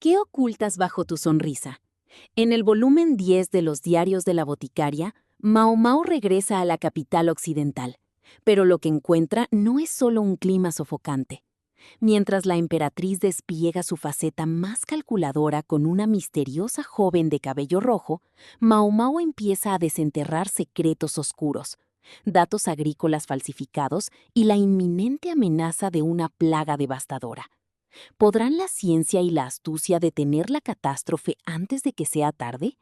¿Qué ocultas bajo tu sonrisa? En el volumen 10 de los Diarios de la Boticaria, Mao Mao regresa a la capital occidental, pero lo que encuentra no es solo un clima sofocante. Mientras la emperatriz despliega su faceta más calculadora con una misteriosa joven de cabello rojo, Mao Mao empieza a desenterrar secretos oscuros, datos agrícolas falsificados y la inminente amenaza de una plaga devastadora. ¿Podrán la ciencia y la astucia detener la catástrofe antes de que sea tarde?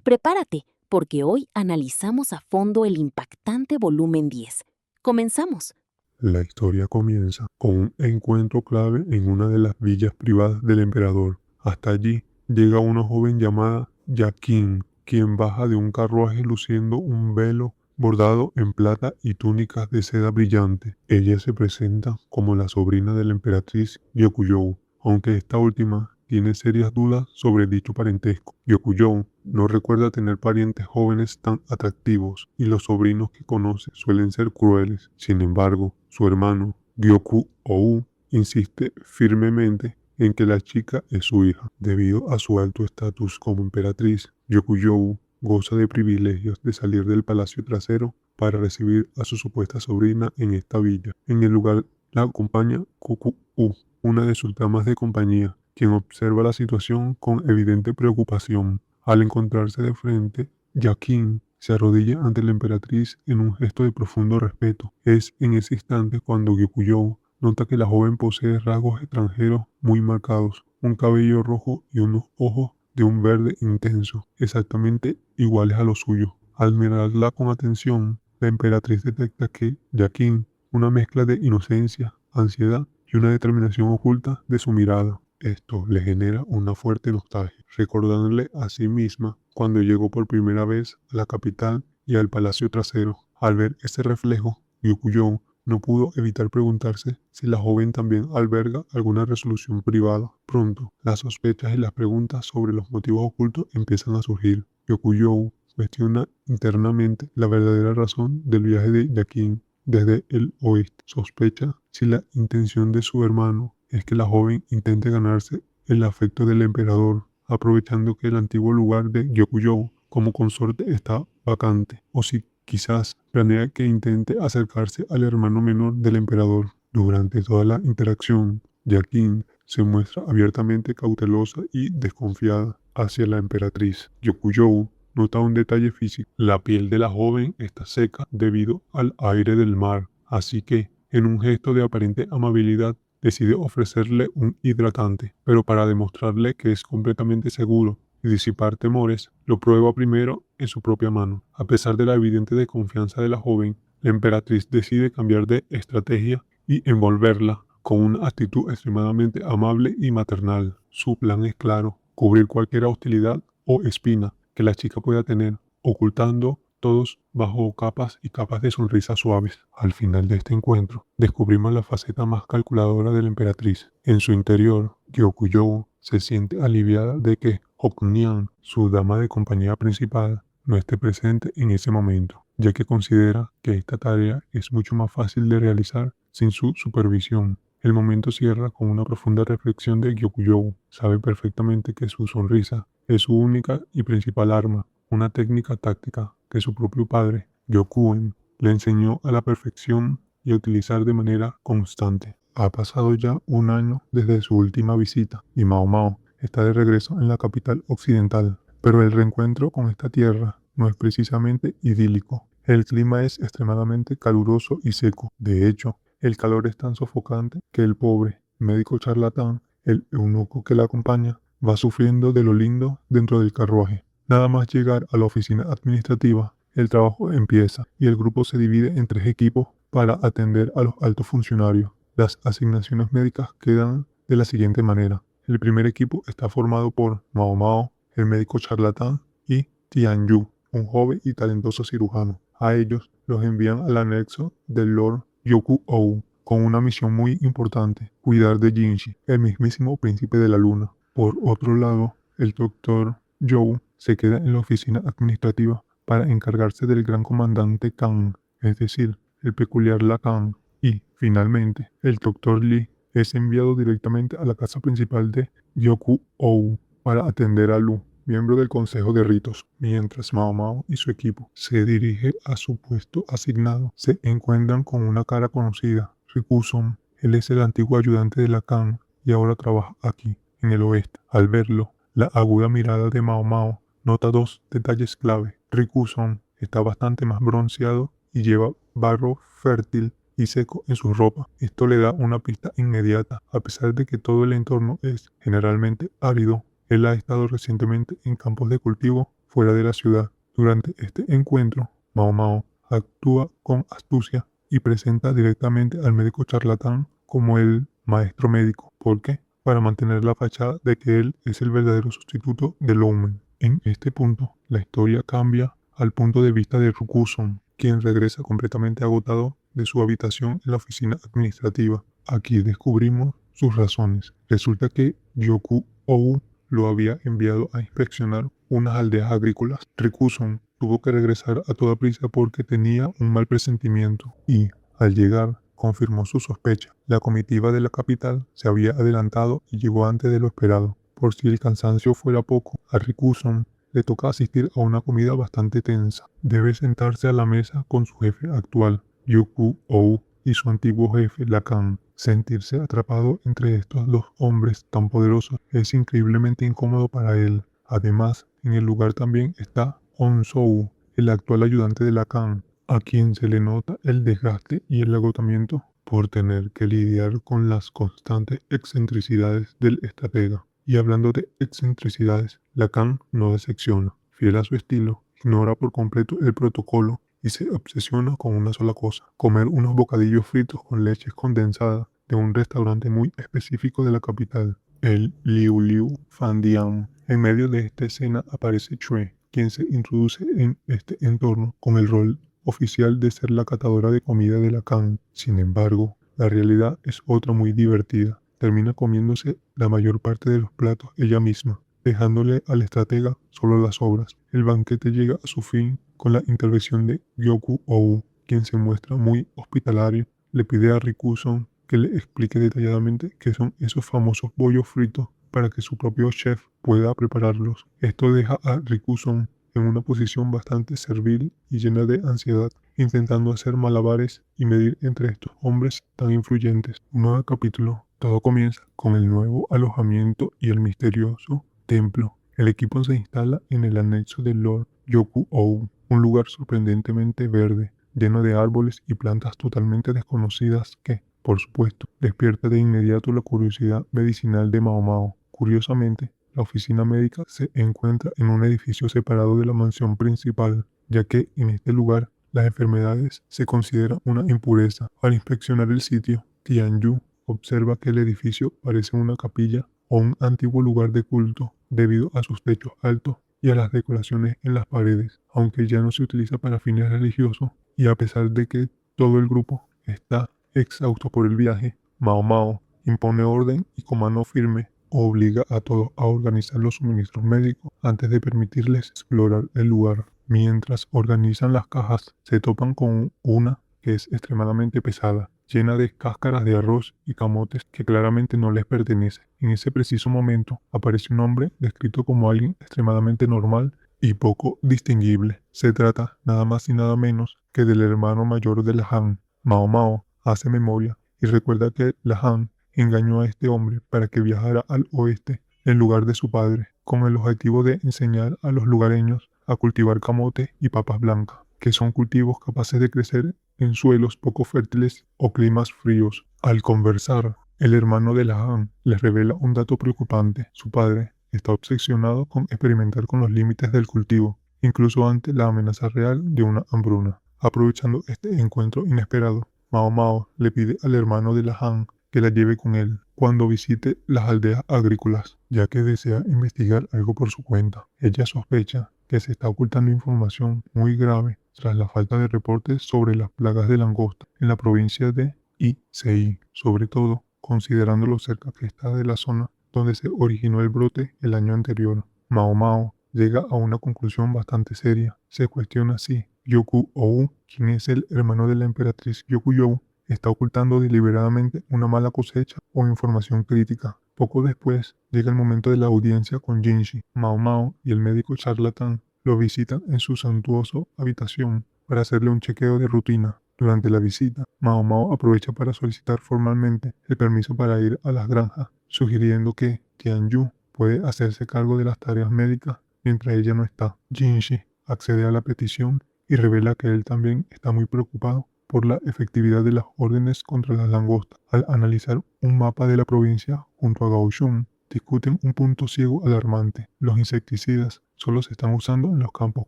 Prepárate, porque hoy analizamos a fondo el impactante volumen 10. Comenzamos. La historia comienza con un encuentro clave en una de las villas privadas del emperador. Hasta allí llega una joven llamada Yakin, quien baja de un carruaje luciendo un velo bordado en plata y túnicas de seda brillante. Ella se presenta como la sobrina de la emperatriz Gyokujou, aunque esta última tiene serias dudas sobre dicho parentesco. Gyokujou no recuerda tener parientes jóvenes tan atractivos y los sobrinos que conoce suelen ser crueles. Sin embargo, su hermano, Gyoku-ou, insiste firmemente en que la chica es su hija. Debido a su alto estatus como emperatriz, Gyokujou goza de privilegios de salir del palacio trasero para recibir a su supuesta sobrina en esta villa. En el lugar la acompaña Koku-u, una de sus damas de compañía, quien observa la situación con evidente preocupación. Al encontrarse de frente, Yakin se arrodilla ante la emperatriz en un gesto de profundo respeto. Es en ese instante cuando Gyokujou nota que la joven posee rasgos extranjeros muy marcados, un cabello rojo y unos ojos de un verde intenso, exactamente iguales a los suyos. Al mirarla con atención, la emperatriz detecta que Yakin, una mezcla de inocencia, ansiedad y una determinación oculta de su mirada. Esto le genera una fuerte nostalgia, recordándole a sí misma cuando llegó por primera vez a la capital y al palacio trasero. Al ver ese reflejo, Gyokujou no pudo evitar preguntarse si la joven también alberga alguna resolución privada. Pronto, las sospechas y las preguntas sobre los motivos ocultos empiezan a surgir. Gyokujou cuestiona internamente la verdadera razón del viaje de Yakin desde el oeste. Sospecha si la intención de su hermano es que la joven intente ganarse el afecto del emperador, aprovechando que el antiguo lugar de Gyokujou como consorte está vacante, o si quizás planea que intente acercarse al hermano menor del emperador. Durante toda la interacción, Yakin se muestra abiertamente cautelosa y desconfiada hacia la emperatriz. Gyokujou nota un detalle físico. La piel de la joven está seca debido al aire del mar, así que, en un gesto de aparente amabilidad, decide ofrecerle un hidratante, pero para demostrarle que es completamente seguro y disipar temores, lo prueba primero en su propia mano. A pesar de la evidente desconfianza de la joven, la emperatriz decide cambiar de estrategia y envolverla con una actitud extremadamente amable y maternal. Su plan es claro: cubrir cualquier hostilidad o espina que la chica pueda tener, ocultando todos bajo capas y capas de sonrisas suaves. Al final de este encuentro, descubrimos la faceta más calculadora de la emperatriz. En su interior, Gyokujou se siente aliviada de que Hoknian, su dama de compañía principal, no esté presente en ese momento, ya que considera que esta tarea es mucho más fácil de realizar sin su supervisión. El momento cierra con una profunda reflexión de Gyokujou. Sabe perfectamente que su sonrisa es su única y principal arma, una técnica táctica que su propio padre, Gyokuen, le enseñó a la perfección y a utilizar de manera constante. Ha pasado ya un año desde su última visita y Mao Mao está de regreso en la capital occidental, pero el reencuentro con esta tierra no es precisamente idílico. El clima es extremadamente caluroso y seco. De hecho, el calor es tan sofocante que el pobre médico charlatán, el eunuco que la acompaña, va sufriendo de lo lindo dentro del carruaje. Nada más llegar a la oficina administrativa, el trabajo empieza y el grupo se divide en 3 equipos para atender a los altos funcionarios. Las asignaciones médicas quedan de la siguiente manera. El primer equipo está formado por Mao Mao, el médico charlatán, y Tian Yu, un joven y talentoso cirujano. A ellos los envían al anexo del Lord Yoku-ou con una misión muy importante: cuidar de Jinshi, el mismísimo príncipe de la luna. Por otro lado, el doctor Zhou se queda en la oficina administrativa para encargarse del gran comandante Kang, es decir, el peculiar Lacan. Y, finalmente, el doctor Li, es enviado directamente a la casa principal de Gyoku-ou para atender a Lu, miembro del Consejo de Ritos, mientras Mao Mao y su equipo se dirigen a su puesto asignado. Se encuentran con una cara conocida, Rikuson. Él es el antiguo ayudante de Lacan y ahora trabaja aquí, en el oeste. Al verlo, la aguda mirada de Mao Mao nota dos detalles clave. Rikuson está bastante más bronceado y lleva barro fértil y seco en su ropa. Esto le da una pista inmediata. A pesar de que todo el entorno es generalmente árido, él ha estado recientemente en campos de cultivo fuera de la ciudad. Durante este encuentro, Mao Mao actúa con astucia y presenta directamente al médico charlatán como el maestro médico. ¿Por qué? Para mantener la fachada de que él es el verdadero sustituto de Loumen. En este punto, la historia cambia al punto de vista de Rikuson, quien regresa completamente agotado de su habitación en la oficina administrativa. Aquí descubrimos sus razones. Resulta que Gyoku-ou lo había enviado a inspeccionar unas aldeas agrícolas. Rikuson tuvo que regresar a toda prisa porque tenía un mal presentimiento y, al llegar, confirmó su sospecha. La comitiva de la capital se había adelantado y llegó antes de lo esperado. Por si el cansancio fuera poco, a Rikuson le toca asistir a una comida bastante tensa. Debe sentarse a la mesa con su jefe actual, Gyoku-ou, y su antiguo jefe, Lacan. Sentirse atrapado entre estos dos hombres tan poderosos es increíblemente incómodo para él. Además, en el lugar también está On-sou, el actual ayudante de Lacan, a quien se le nota el desgaste y el agotamiento por tener que lidiar con las constantes excentricidades del estratega. Y hablando de excentricidades, Lacan no decepciona. Fiel a su estilo, ignora por completo el protocolo y se obsesiona con una sola cosa: comer unos bocadillos fritos con leche condensada de un restaurante muy específico de la capital, el Liu Liu Fandian. En medio de esta escena aparece Chue, quien se introduce en este entorno con el rol oficial de ser la catadora de comida de Lacan. Sin embargo, la realidad es otra muy divertida. Termina comiéndose la mayor parte de los platos ella misma, dejándole al estratega solo las sobras. El banquete llega a su fin con la intervención de Gyoku-ou, quien se muestra muy hospitalario. Le pide a Rikuson que le explique detalladamente qué son esos famosos bollos fritos para que su propio chef pueda prepararlos. Esto deja a Rikuson en una posición bastante servil y llena de ansiedad, intentando hacer malabares y medir entre estos hombres tan influyentes. Un nuevo capítulo. Todo comienza con el nuevo alojamiento y el misterioso templo. El equipo se instala en el anexo del Lord Gyoku-ou, un lugar sorprendentemente verde, lleno de árboles y plantas totalmente desconocidas que, por supuesto, despierta de inmediato la curiosidad medicinal de Mao Mao. Curiosamente, la oficina médica se encuentra en un edificio separado de la mansión principal, ya que en este lugar las enfermedades se consideran una impureza. Al inspeccionar el sitio, Tianyu observa que el edificio parece una capilla o un antiguo lugar de culto debido a sus techos altos y a las decoraciones en las paredes, aunque ya no se utiliza para fines religiosos, y a pesar de que todo el grupo está exhausto por el viaje, Mao Mao impone orden y con mano firme obliga a todos a organizar los suministros médicos antes de permitirles explorar el lugar. Mientras organizan las cajas, se topan con una que es extremadamente pesada, llena de cáscaras de arroz y camotes que claramente no les pertenece. En ese preciso momento aparece un hombre descrito como alguien extremadamente normal y poco distinguible. Se trata nada más y nada menos que del hermano mayor de la Han. Mao Mao hace memoria y recuerda que la Han engañó a este hombre para que viajara al oeste en lugar de su padre, con el objetivo de enseñar a los lugareños a cultivar camote y papas blancas, que son cultivos capaces de crecer en suelos poco fértiles o climas fríos. Al conversar, el hermano de la Han les revela un dato preocupante. Su padre está obsesionado con experimentar con los límites del cultivo, incluso ante la amenaza real de una hambruna. Aprovechando este encuentro inesperado, Mao Mao le pide al hermano de la Han que la lleve con él cuando visite las aldeas agrícolas, ya que desea investigar algo por su cuenta. Ella sospecha que se está ocultando información muy grave tras la falta de reportes sobre las plagas de langosta en la provincia de Icei, sobre todo considerando lo cerca que está de la zona donde se originó el brote el año anterior. Mao Mao llega a una conclusión bastante seria. Se cuestiona si Gyoku-ou, quien es el hermano de la emperatriz Gyokuyou, está ocultando deliberadamente una mala cosecha o información crítica. Poco después, llega el momento de la audiencia con Jinshi. Mao Mao y el médico charlatán lo visitan en su suntuosa habitación para hacerle un chequeo de rutina. Durante la visita, Mao Mao aprovecha para solicitar formalmente el permiso para ir a las granjas, sugiriendo que Tianyu puede hacerse cargo de las tareas médicas mientras ella no está. Jinshi accede a la petición y revela que él también está muy preocupado por la efectividad de las órdenes contra las langostas. Al analizar un mapa de la provincia junto a Gao Shun, discuten un punto ciego alarmante. Los insecticidas solo se están usando en los campos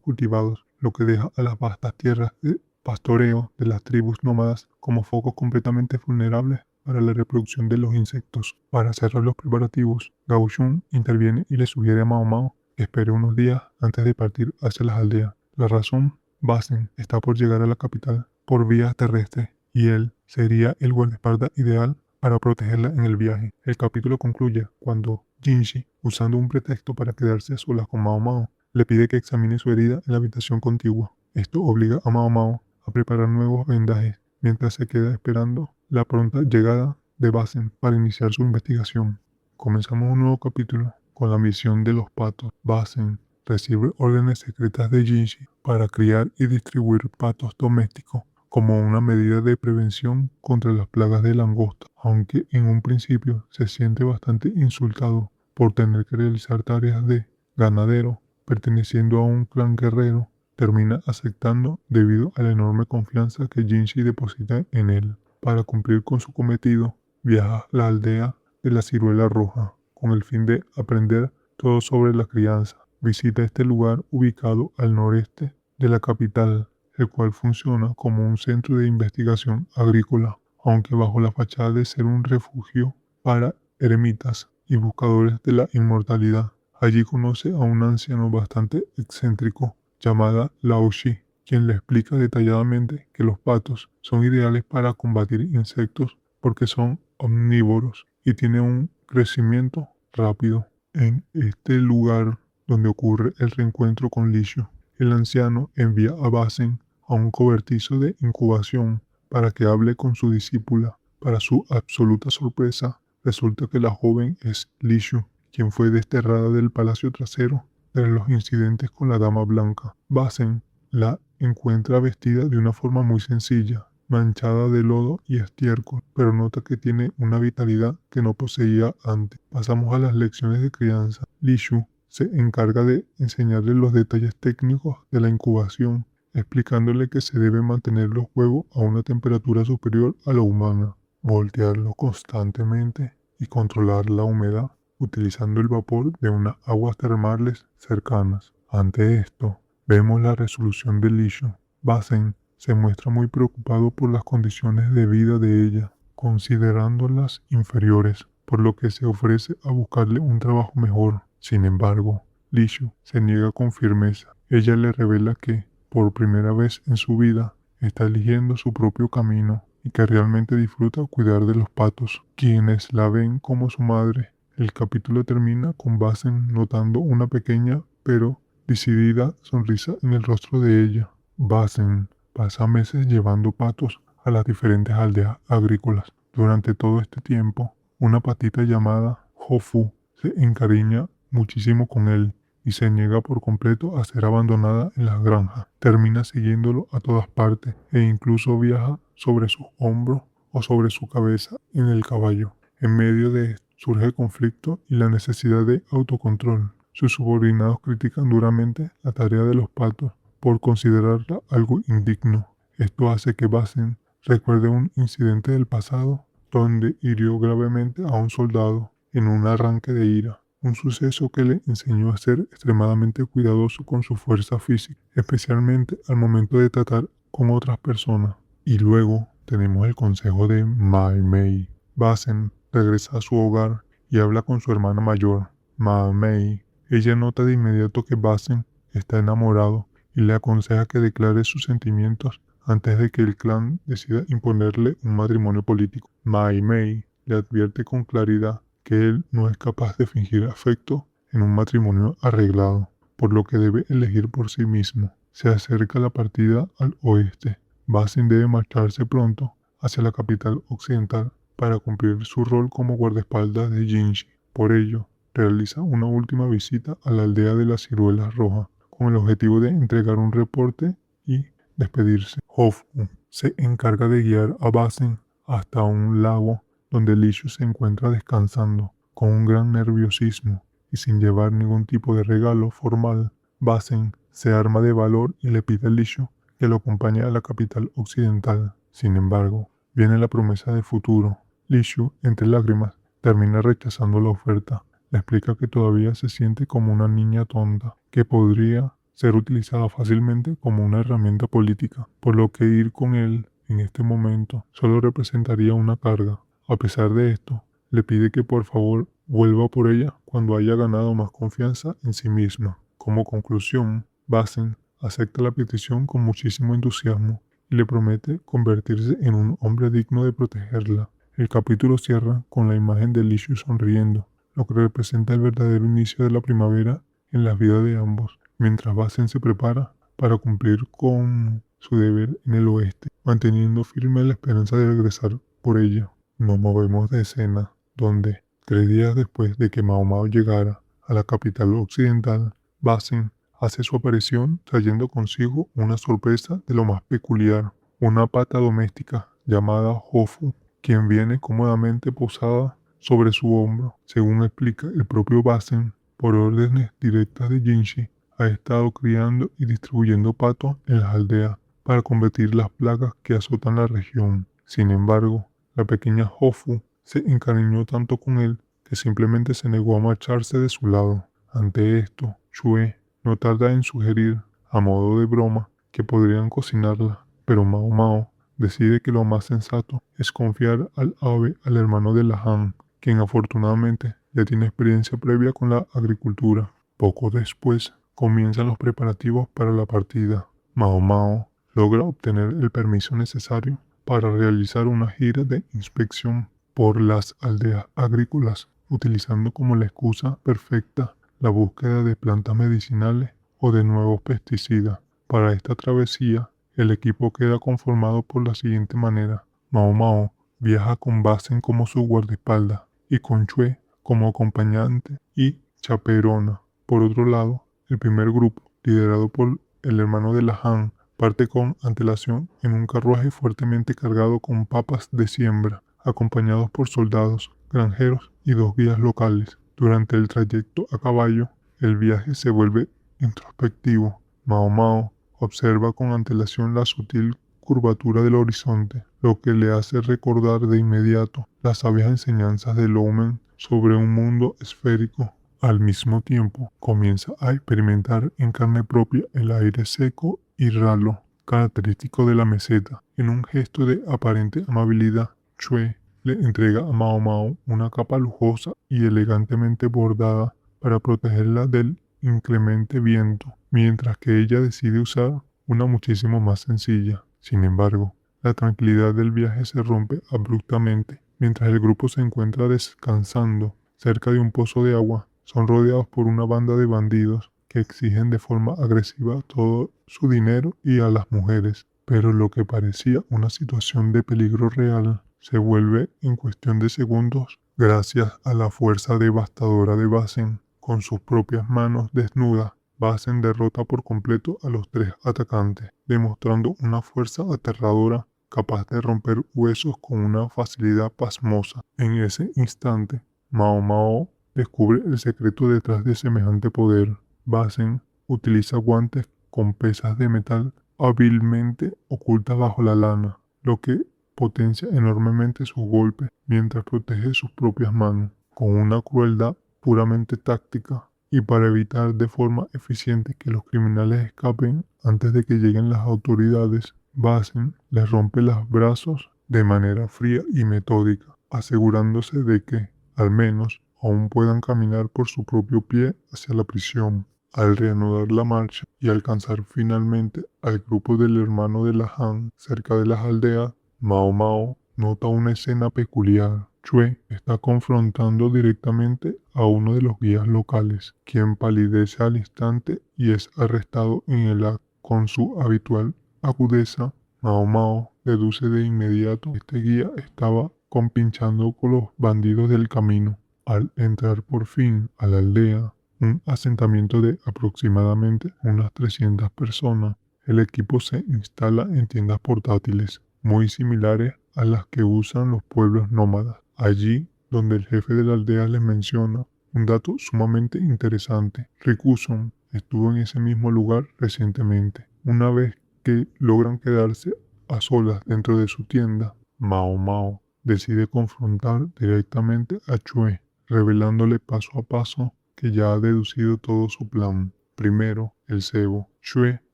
cultivados, lo que deja a las vastas tierras de pastoreo de las tribus nómadas como focos completamente vulnerables para la reproducción de los insectos. Para cerrar los preparativos, Gao Shun interviene y le sugiere a Mao Mao que espere unos días antes de partir hacia las aldeas. La razón: Basen está por llegar a la capital por vía terrestre y él sería el guardaespaldas ideal para protegerla en el viaje. El capítulo concluye cuando Jinshi, usando un pretexto para quedarse a solas con Mao Mao, le pide que examine su herida en la habitación contigua. Esto obliga a Mao Mao a preparar nuevos vendajes mientras se queda esperando la pronta llegada de Basen para iniciar su investigación. Comenzamos un nuevo capítulo con la misión de los patos. Basen recibe órdenes secretas de Jinshi para criar y distribuir patos domésticos como una medida de prevención contra las plagas de langosta, aunque en un principio se siente bastante insultado por tener que realizar tareas de ganadero perteneciendo a un clan guerrero. Termina aceptando debido a la enorme confianza que Jinshi deposita en él. Para cumplir con su cometido, viaja a la aldea de la Ciruela Roja con el fin de aprender todo sobre la crianza. Visita este lugar ubicado al noreste de la capital, el cual funciona como un centro de investigación agrícola, aunque bajo la fachada de ser un refugio para eremitas y buscadores de la inmortalidad. Allí conoce a un anciano bastante excéntrico llamada Lao Shi, quien le explica detalladamente que los patos son ideales para combatir insectos porque son omnívoros y tienen un crecimiento rápido. En este lugar donde ocurre el reencuentro con Lishu, el anciano envía a Basen a un cobertizo de incubación para que hable con su discípula. Para su absoluta sorpresa, resulta que la joven es Lishu, quien fue desterrada del palacio trasero tras los incidentes con la Dama Blanca. Basen la encuentra vestida de una forma muy sencilla, manchada de lodo y estiércol, pero nota que tiene una vitalidad que no poseía antes. Pasamos a las lecciones de crianza. Lishu se encarga de enseñarle los detalles técnicos de la incubación, explicándole que se deben mantener los huevos a una temperatura superior a la humana, voltearlos constantemente y controlar la humedad utilizando el vapor de unas aguas termales cercanas. Ante esto, vemos la resolución de Lishu. Basen se muestra muy preocupado por las condiciones de vida de ella, considerándolas inferiores, por lo que se ofrece a buscarle un trabajo mejor. Sin embargo, Lishu se niega con firmeza. Ella le revela que, por primera vez en su vida, está eligiendo su propio camino y que realmente disfruta cuidar de los patos, quienes la ven como su madre. El capítulo termina con Basen notando una pequeña pero decidida sonrisa en el rostro de ella. Basen pasa meses llevando patos a las diferentes aldeas agrícolas. Durante todo este tiempo, una patita llamada Hofu se encariña muchísimo con él y se niega por completo a ser abandonada en las granjas. Termina siguiéndolo a todas partes e incluso viaja sobre sus hombros o sobre su cabeza en el caballo. En medio de esto surge el conflicto y la necesidad de autocontrol. Sus subordinados critican duramente la tarea de los patos por considerarla algo indigno. Esto hace que Basen recuerde un incidente del pasado donde hirió gravemente a un soldado en un arranque de ira, un suceso que le enseñó a ser extremadamente cuidadoso con su fuerza física, especialmente al momento de tratar con otras personas. Y luego tenemos el consejo de Mai Mei. Basen regresa a su hogar y habla con su hermana mayor, Mai Mei. Ella nota de inmediato que Basen está enamorado y le aconseja que declare sus sentimientos antes de que el clan decida imponerle un matrimonio político. Mai Mei le advierte con claridad que él no es capaz de fingir afecto en un matrimonio arreglado, por lo que debe elegir por sí mismo. Se acerca la partida al oeste. Basen debe marcharse pronto hacia la capital occidental para cumplir su rol como guardaespaldas de Jinshi. Por ello, realiza una última visita a la aldea de las ciruelas rojas, con el objetivo de entregar un reporte y despedirse. Hofu se encarga de guiar a Basen hasta un lago donde Lishu se encuentra descansando. Con un gran nerviosismo y sin llevar ningún tipo de regalo formal, Basen se arma de valor y le pide a Lishu que lo acompañe a la capital occidental. Sin embargo, viene la promesa de futuro. Lishu, entre lágrimas, termina rechazando la oferta. Le explica que todavía se siente como una niña tonta, que podría ser utilizada fácilmente como una herramienta política, por lo que ir con él en este momento solo representaría una carga. A pesar de esto, le pide que por favor vuelva por ella cuando haya ganado más confianza en sí misma. Como conclusión, Basen acepta la petición con muchísimo entusiasmo y le promete convertirse en un hombre digno de protegerla. El capítulo cierra con la imagen de Lishu sonriendo, lo que representa el verdadero inicio de la primavera en la vida de ambos, mientras Basen se prepara para cumplir con su deber en el oeste, manteniendo firme la esperanza de regresar por ella. Nos movemos de escena, donde 3 días después de que Mao Mao llegara a la capital occidental, Basen hace su aparición trayendo consigo una sorpresa de lo más peculiar, una pata doméstica llamada Hofu, quien viene cómodamente posada sobre su hombro. Según explica el propio Basen, por órdenes directas de Jinshi, ha estado criando y distribuyendo patos en las aldeas para combatir las plagas que azotan la región. Sin embargo, la pequeña Hofu se encariñó tanto con él que simplemente se negó a marcharse de su lado. Ante esto, Chue no tarda en sugerir, a modo de broma, que podrían cocinarla, pero Mao Mao decide que lo más sensato es confiar al hermano de la Han, quien afortunadamente ya tiene experiencia previa con la agricultura. Poco después, comienzan los preparativos para la partida. Mao Mao logra obtener el permiso necesario para realizar una gira de inspección por las aldeas agrícolas, utilizando como la excusa perfecta la búsqueda de plantas medicinales o de nuevos pesticidas. Para esta travesía, el equipo queda conformado por la siguiente manera. Mao Mao viaja con Basen como su guardaespaldas y con Chue como acompañante y chaperona. Por otro lado, el primer grupo, liderado por el hermano de la Han, parte con antelación en un carruaje fuertemente cargado con papas de siembra, acompañados por soldados, granjeros y 2 guías locales. Durante el trayecto a caballo, el viaje se vuelve introspectivo. Mao Mao observa con antelación la sutil curvatura del horizonte, lo que le hace recordar de inmediato las sabias enseñanzas de Loumen sobre un mundo esférico. Al mismo tiempo, comienza a experimentar en carne propia el aire seco y ralo, característico de la meseta. En un gesto de aparente amabilidad, Chue le entrega a Mao Mao una capa lujosa y elegantemente bordada para protegerla del inclemente viento, mientras que ella decide usar una muchísimo más sencilla. Sin embargo, la tranquilidad del viaje se rompe abruptamente. Mientras el grupo se encuentra descansando cerca de un pozo de agua, son rodeados por una banda de bandidos que exigen de forma agresiva todo su dinero y a las mujeres. Pero lo que parecía una situación de peligro real se vuelve en cuestión de segundos gracias a la fuerza devastadora de Basen. Con sus propias manos desnudas, Basen derrota por completo a los 3 atacantes, demostrando una fuerza aterradora capaz de romper huesos con una facilidad pasmosa. En ese instante, Mao Mao descubre el secreto detrás de semejante poder. Basen utiliza guantes con pesas de metal hábilmente ocultas bajo la lana, lo que potencia enormemente sus golpes mientras protege sus propias manos. Con una crueldad puramente táctica y para evitar de forma eficiente que los criminales escapen antes de que lleguen las autoridades, Basen les rompe los brazos de manera fría y metódica, asegurándose de que, al menos, aún puedan caminar por su propio pie hacia la prisión. Al reanudar la marcha y alcanzar finalmente al grupo del hermano de la Han cerca de las aldeas, Mao Mao nota una escena peculiar. Chue está confrontando directamente a uno de los guías locales, quien palidece al instante y es arrestado en el acto. Con su habitual agudeza, Mao Mao deduce de inmediato que este guía estaba compinchando con los bandidos del camino. Al entrar por fin a la aldea, un asentamiento de aproximadamente unas 300 personas, el equipo se instala en tiendas portátiles, muy similares a las que usan los pueblos nómadas. Allí, donde el jefe de la aldea les menciona un dato sumamente interesante. Rikuson estuvo en ese mismo lugar recientemente. Una vez que logran quedarse a solas dentro de su tienda, Mao Mao decide confrontar directamente a Chue, revelándole paso a paso que ya ha deducido todo su plan. Primero, el cebo. Chue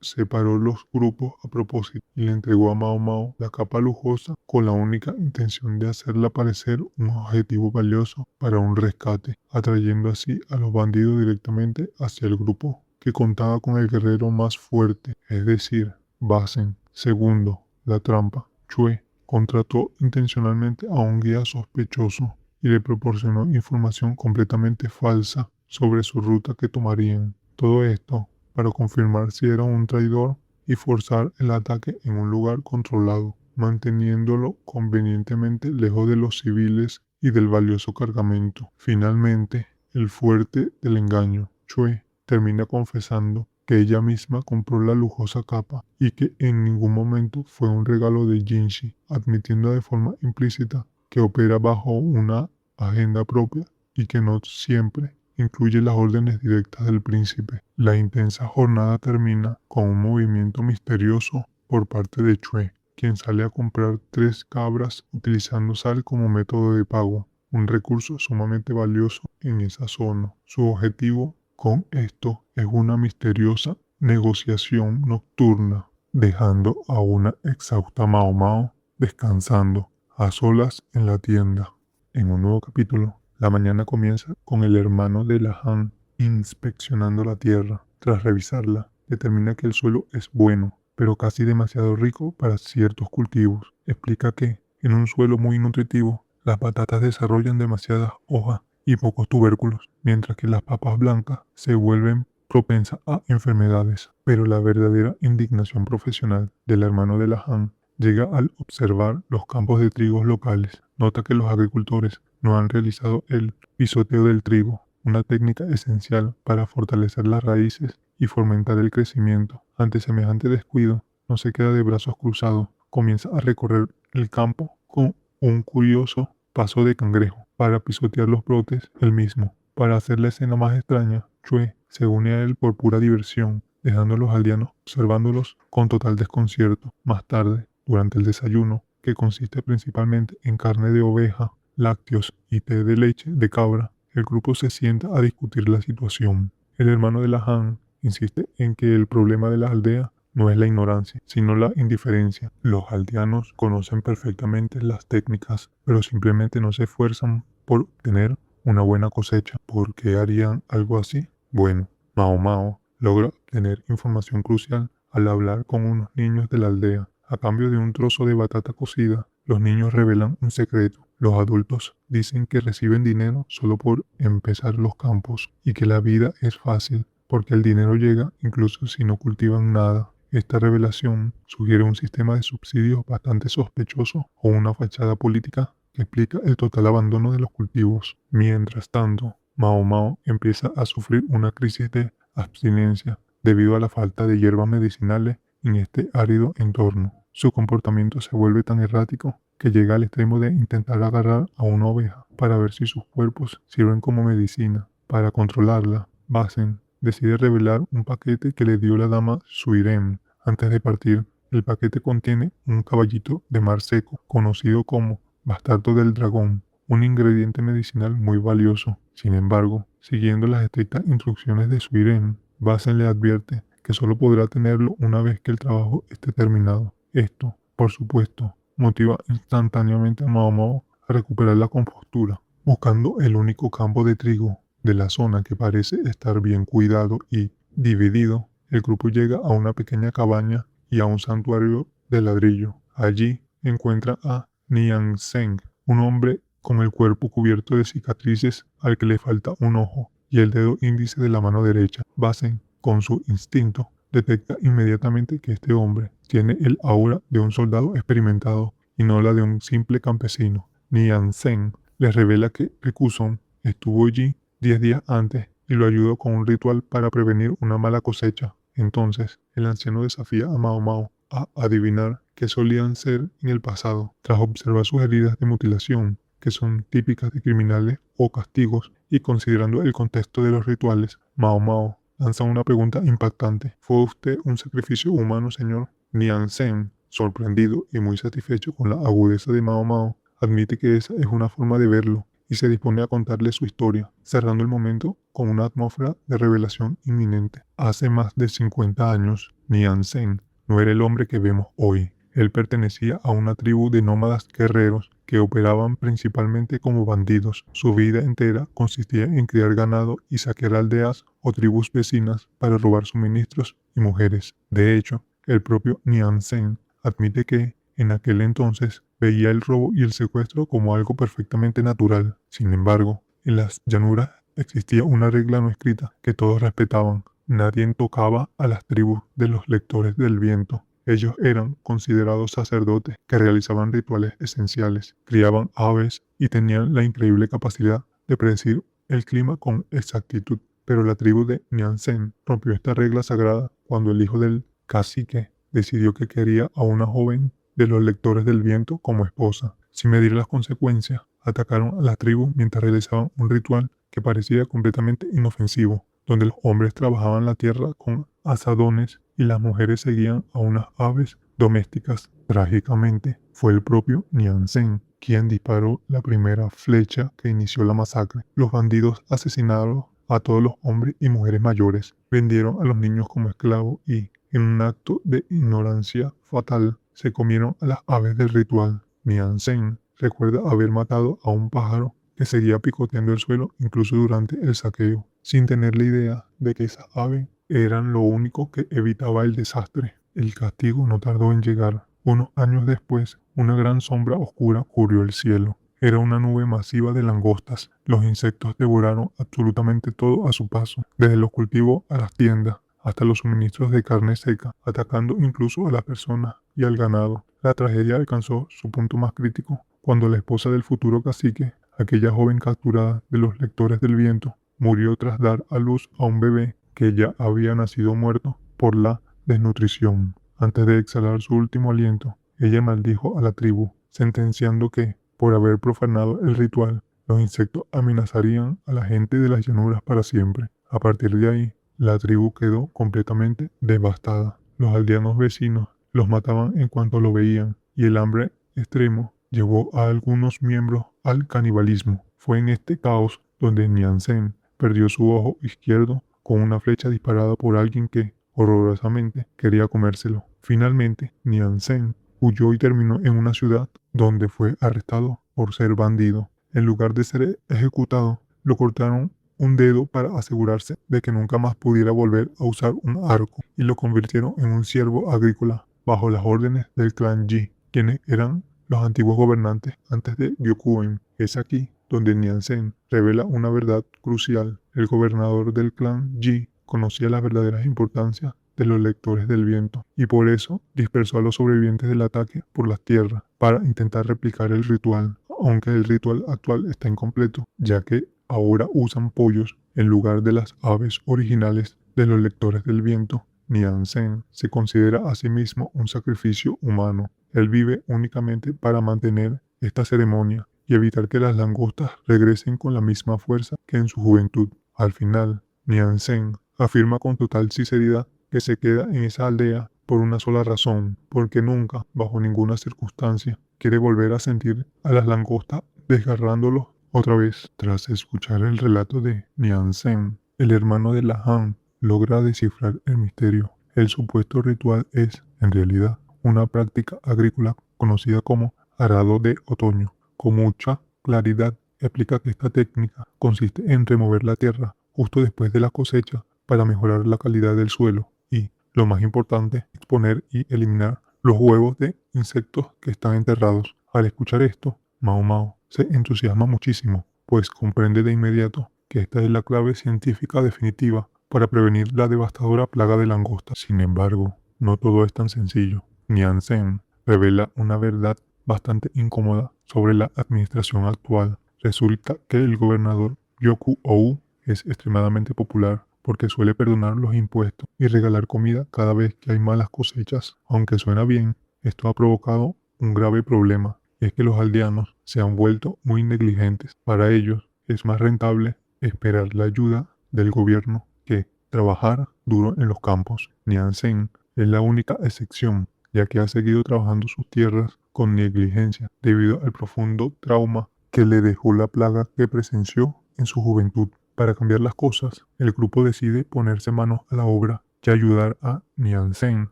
separó los grupos a propósito y le entregó a Mao Mao la capa lujosa con la única intención de hacerla parecer un objetivo valioso para un rescate, atrayendo así a los bandidos directamente hacia el grupo que contaba con el guerrero más fuerte, es decir, Basen. Segundo, la trampa. Chue contrató intencionalmente a un guía sospechoso y le proporcionó información completamente falsa sobre su ruta que tomarían. Todo esto para confirmar si era un traidor y forzar el ataque en un lugar controlado, manteniéndolo convenientemente lejos de los civiles y del valioso cargamento. Finalmente, el fuerte del engaño. Chue termina confesando que ella misma compró la lujosa capa y que en ningún momento fue un regalo de Jinshi, admitiendo de forma implícita que opera bajo una agenda propia y que no siempre incluye las órdenes directas del príncipe. La intensa jornada termina con un movimiento misterioso por parte de Chue, quien sale a comprar 3 cabras utilizando sal como método de pago, un recurso sumamente valioso en esa zona. Su objetivo con esto es una misteriosa negociación nocturna, dejando a una exhausta Mao Mao descansando a solas en la tienda. En un nuevo capítulo, la mañana comienza con el hermano de la Han inspeccionando la tierra. Tras revisarla, determina que el suelo es bueno, pero casi demasiado rico para ciertos cultivos. Explica que, en un suelo muy nutritivo, las patatas desarrollan demasiadas hojas y pocos tubérculos, mientras que las papas blancas se vuelven propensas a enfermedades. Pero la verdadera indignación profesional del hermano de la Han llega al observar los campos de trigo locales. Nota que los agricultores no han realizado el pisoteo del trigo, una técnica esencial para fortalecer las raíces y fomentar el crecimiento. Ante semejante descuido, no se queda de brazos cruzados, comienza a recorrer el campo con un curioso paso de cangrejo para pisotear los brotes él mismo. Para hacer la escena más extraña, Chue se une a él por pura diversión, dejando a los aldeanos observándolos con total desconcierto. Más tarde, durante el desayuno, que consiste principalmente en carne de oveja, lácteos y té de leche de cabra, el grupo se sienta a discutir la situación. El hermano de la Han insiste en que el problema de la aldea no es la ignorancia, sino la indiferencia. Los aldeanos conocen perfectamente las técnicas, pero simplemente no se esfuerzan por tener una buena cosecha. ¿Por qué harían algo así? Bueno, Mao Mao logra obtener información crucial al hablar con unos niños de la aldea. A cambio de un trozo de batata cocida, los niños revelan un secreto. Los adultos dicen que reciben dinero solo por empezar los campos y que la vida es fácil porque el dinero llega incluso si no cultivan nada. Esta revelación sugiere un sistema de subsidios bastante sospechoso o una fachada política que explica el total abandono de los cultivos. Mientras tanto, Mao Mao empieza a sufrir una crisis de abstinencia debido a la falta de hierbas medicinales en este árido entorno. Su comportamiento se vuelve tan errático que llega al extremo de intentar agarrar a una oveja para ver si sus cuerpos sirven como medicina. Para controlarla, Basen decide revelar un paquete que le dio la dama Suirem. Antes de partir, el paquete contiene un caballito de mar seco, conocido como bastardo del dragón, un ingrediente medicinal muy valioso. Sin embargo, siguiendo las estrictas instrucciones de Suirem, Basen le advierte que solo podrá tenerlo una vez que el trabajo esté terminado. Esto, por supuesto, motiva instantáneamente a Mao Mao a recuperar la compostura. Buscando el único campo de trigo de la zona que parece estar bien cuidado y dividido, el grupo llega a una pequeña cabaña y a un santuario de ladrillo. Allí encuentra a Niang Zeng, un hombre con el cuerpo cubierto de cicatrices al que le falta un ojo y el dedo índice de la mano derecha. Basen, con su instinto, detecta inmediatamente que este hombre tiene el aura de un soldado experimentado y no la de un simple campesino. Nian Sen les revela que Rikuson estuvo allí 10 días antes y lo ayudó con un ritual para prevenir una mala cosecha. Entonces, el anciano desafía a Mao Mao a adivinar qué solían ser en el pasado. Tras observar sus heridas de mutilación, que son típicas de criminales o castigos, y considerando el contexto de los rituales, Mao Mao lanza una pregunta impactante. ¿Fue usted un sacrificio humano, señor? Nian Sen, sorprendido y muy satisfecho con la agudeza de Mao Mao, admite que esa es una forma de verlo y se dispone a contarle su historia, cerrando el momento con una atmósfera de revelación inminente. Hace más de 50 años, Nian Sen no era el hombre que vemos hoy. Él pertenecía a una tribu de nómadas guerreros que operaban principalmente como bandidos. Su vida entera consistía en criar ganado y saquear aldeas o tribus vecinas para robar suministros y mujeres. De hecho, el propio Nian Sen admite que, en aquel entonces, veía el robo y el secuestro como algo perfectamente natural. Sin embargo, en las llanuras existía una regla no escrita que todos respetaban. Nadie tocaba a las tribus de los lectores del viento. Ellos eran considerados sacerdotes que realizaban rituales esenciales, criaban aves y tenían la increíble capacidad de predecir el clima con exactitud. Pero la tribu de Nian Sen rompió esta regla sagrada cuando el hijo del cacique decidió que quería a una joven de los lectores del viento como esposa. Sin medir las consecuencias, atacaron a la tribu mientras realizaban un ritual que parecía completamente inofensivo, donde los hombres trabajaban la tierra con azadones y las mujeres seguían a unas aves domésticas. Trágicamente, fue el propio Nian Sen quien disparó la primera flecha que inició la masacre. Los bandidos asesinaron a todos los hombres y mujeres mayores, vendieron a los niños como esclavos y, en un acto de ignorancia fatal, se comieron a las aves del ritual. Nian Sen recuerda haber matado a un pájaro que seguía picoteando el suelo incluso durante el saqueo, sin tener la idea de que esas aves eran lo único que evitaba el desastre. El castigo no tardó en llegar. Unos años después, una gran sombra oscura cubrió el cielo. Era una nube masiva de langostas. Los insectos devoraron absolutamente todo a su paso, desde los cultivos a las tiendas, hasta los suministros de carne seca, atacando incluso a las personas y al ganado. La tragedia alcanzó su punto más crítico cuando la esposa del futuro cacique, aquella joven capturada de los lectores del viento, murió tras dar a luz a un bebé que ya había nacido muerto por la desnutrición. Antes de exhalar su último aliento, ella maldijo a la tribu, sentenciando que, por haber profanado el ritual, los insectos amenazarían a la gente de las llanuras para siempre. A partir de ahí, la tribu quedó completamente devastada. Los aldeanos vecinos los mataban en cuanto lo veían, y el hambre extremo llevó a algunos miembros al canibalismo. Fue en este caos donde Nian Sen perdió su ojo izquierdo con una flecha disparada por alguien que, horrorosamente, quería comérselo. Finalmente, Nian Sen huyó y terminó en una ciudad donde fue arrestado por ser bandido. En lugar de ser ejecutado, lo cortaron un dedo para asegurarse de que nunca más pudiera volver a usar un arco y lo convirtieron en un siervo agrícola bajo las órdenes del clan Yi, quienes eran los antiguos gobernantes antes de Gyokuen. Es aquí donde Nian Sen revela una verdad crucial. El gobernador del clan Yi conocía las verdaderas importancias de los lectores del viento y por eso dispersó a los sobrevivientes del ataque por las tierras para intentar replicar el ritual, aunque el ritual actual está incompleto, ya que ahora usan pollos en lugar de las aves originales de los lectores del viento. Nian Sen se considera a sí mismo un sacrificio humano. Él vive únicamente para mantener esta ceremonia y evitar que las langostas regresen con la misma fuerza que en su juventud. Al final, Nian Sen afirma con total sinceridad que se queda en esa aldea por una sola razón, porque nunca, bajo ninguna circunstancia, quiere volver a sentir a las langostas desgarrándolos otra vez. Tras escuchar el relato de Nian Sen, el hermano de La Han logra descifrar el misterio. El supuesto ritual es, en realidad, una práctica agrícola conocida como arado de otoño. Con mucha claridad explica que esta técnica consiste en remover la tierra justo después de la cosecha para mejorar la calidad del suelo y, lo más importante, exponer y eliminar los huevos de insectos que están enterrados. Al escuchar esto, Mao Mao se entusiasma muchísimo, pues comprende de inmediato que esta es la clave científica definitiva para prevenir la devastadora plaga de langostas. Sin embargo, no todo es tan sencillo. Nian Sen revela una verdad bastante incómoda sobre la administración actual. Resulta que el gobernador Yoku-ou es extremadamente popular porque suele perdonar los impuestos y regalar comida cada vez que hay malas cosechas. Aunque suena bien, esto ha provocado un grave problema, y es que los aldeanos se han vuelto muy negligentes. Para ellos es más rentable esperar la ayuda del gobierno que trabajar duro en los campos. Nian Sen es la única excepción, ya que ha seguido trabajando sus tierras con negligencia debido al profundo trauma que le dejó la plaga que presenció en su juventud. Para cambiar las cosas, el grupo decide ponerse manos a la obra y ayudar a Nian Sen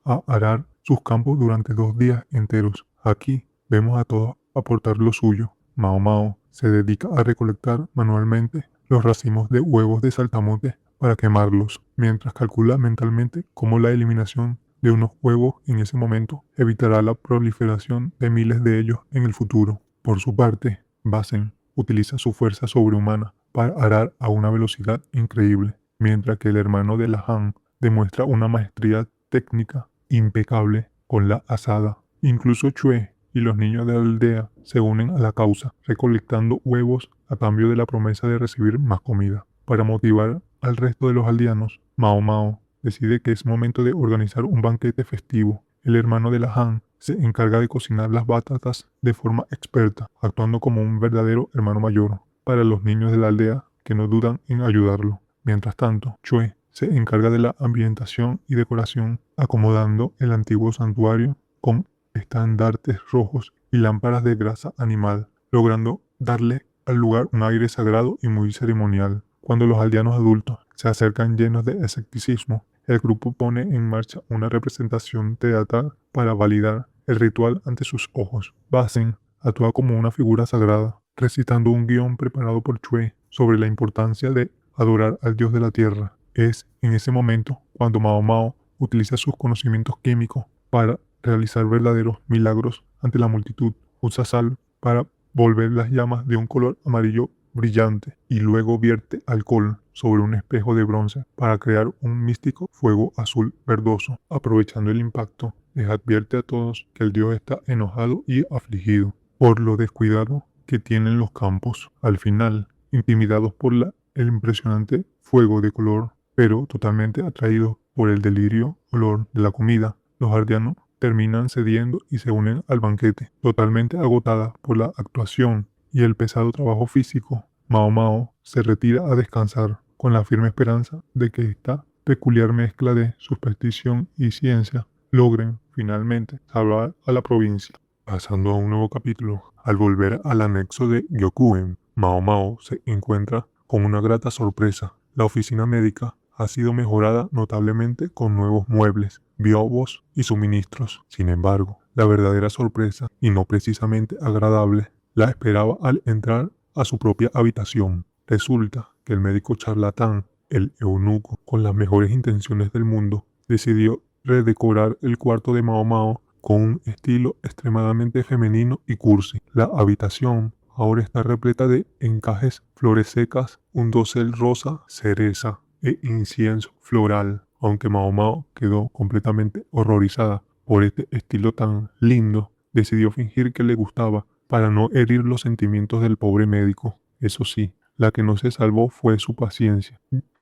a arar sus campos durante 2 días enteros. Aquí vemos a todos aportar lo suyo. Mao Mao se dedica a recolectar manualmente los racimos de huevos de saltamonte para quemarlos, mientras calcula mentalmente cómo la eliminación de unos huevos en ese momento evitará la proliferación de miles de ellos en el futuro. Por su parte, Basen utiliza su fuerza sobrehumana para arar a una velocidad increíble, mientras que el hermano de la Han demuestra una maestría técnica impecable con la azada. Incluso Chue y los niños de la aldea se unen a la causa, recolectando huevos a cambio de la promesa de recibir más comida. Para motivar al resto de los aldeanos, Mao Mao decide que es momento de organizar un banquete festivo. El hermano de la Han se encarga de cocinar las batatas de forma experta, actuando como un verdadero hermano mayor para los niños de la aldea que no dudan en ayudarlo. Mientras tanto, Chue se encarga de la ambientación y decoración, acomodando el antiguo santuario con estandartes rojos y lámparas de grasa animal, logrando darle al lugar un aire sagrado y muy ceremonial. Cuando los aldeanos adultos se acercan llenos de escepticismo, el grupo pone en marcha una representación teatral para validar el ritual ante sus ojos. Basen actúa como una figura sagrada, recitando un guión preparado por Chue sobre la importancia de adorar al dios de la tierra. Es en ese momento cuando Mao Mao utiliza sus conocimientos químicos para realizar verdaderos milagros ante la multitud. Usa sal para volver las llamas de un color amarillo brillante y luego vierte alcohol sobre un espejo de bronce para crear un místico fuego azul verdoso. Aprovechando el impacto, les advierte a todos que el dios está enojado y afligido por lo descuidado que tienen los campos. Al final, intimidados por el impresionante fuego de color, pero totalmente atraídos por el delirio olor de la comida, los aldeanos terminan cediendo y se unen al banquete. Totalmente agotada por la actuación y el pesado trabajo físico, Mao Mao se retira a descansar con la firme esperanza de que esta peculiar mezcla de superstición y ciencia logren finalmente salvar a la provincia. Pasando a un nuevo capítulo, al volver al anexo de Gyokuen, Mao Mao se encuentra con una grata sorpresa. La oficina médica ha sido mejorada notablemente con nuevos muebles, biobos y suministros. Sin embargo, la verdadera sorpresa, y no precisamente agradable, la esperaba al entrar a su propia habitación. Resulta que el médico charlatán, el eunuco, con las mejores intenciones del mundo, decidió redecorar el cuarto de Mao Mao con un estilo extremadamente femenino y cursi. La habitación ahora está repleta de encajes, flores secas, un dosel rosa, cereza e incienso floral. Aunque Mao Mao quedó completamente horrorizada por este estilo tan lindo, decidió fingir que le gustaba para no herir los sentimientos del pobre médico. Eso sí, la que no se salvó fue su paciencia,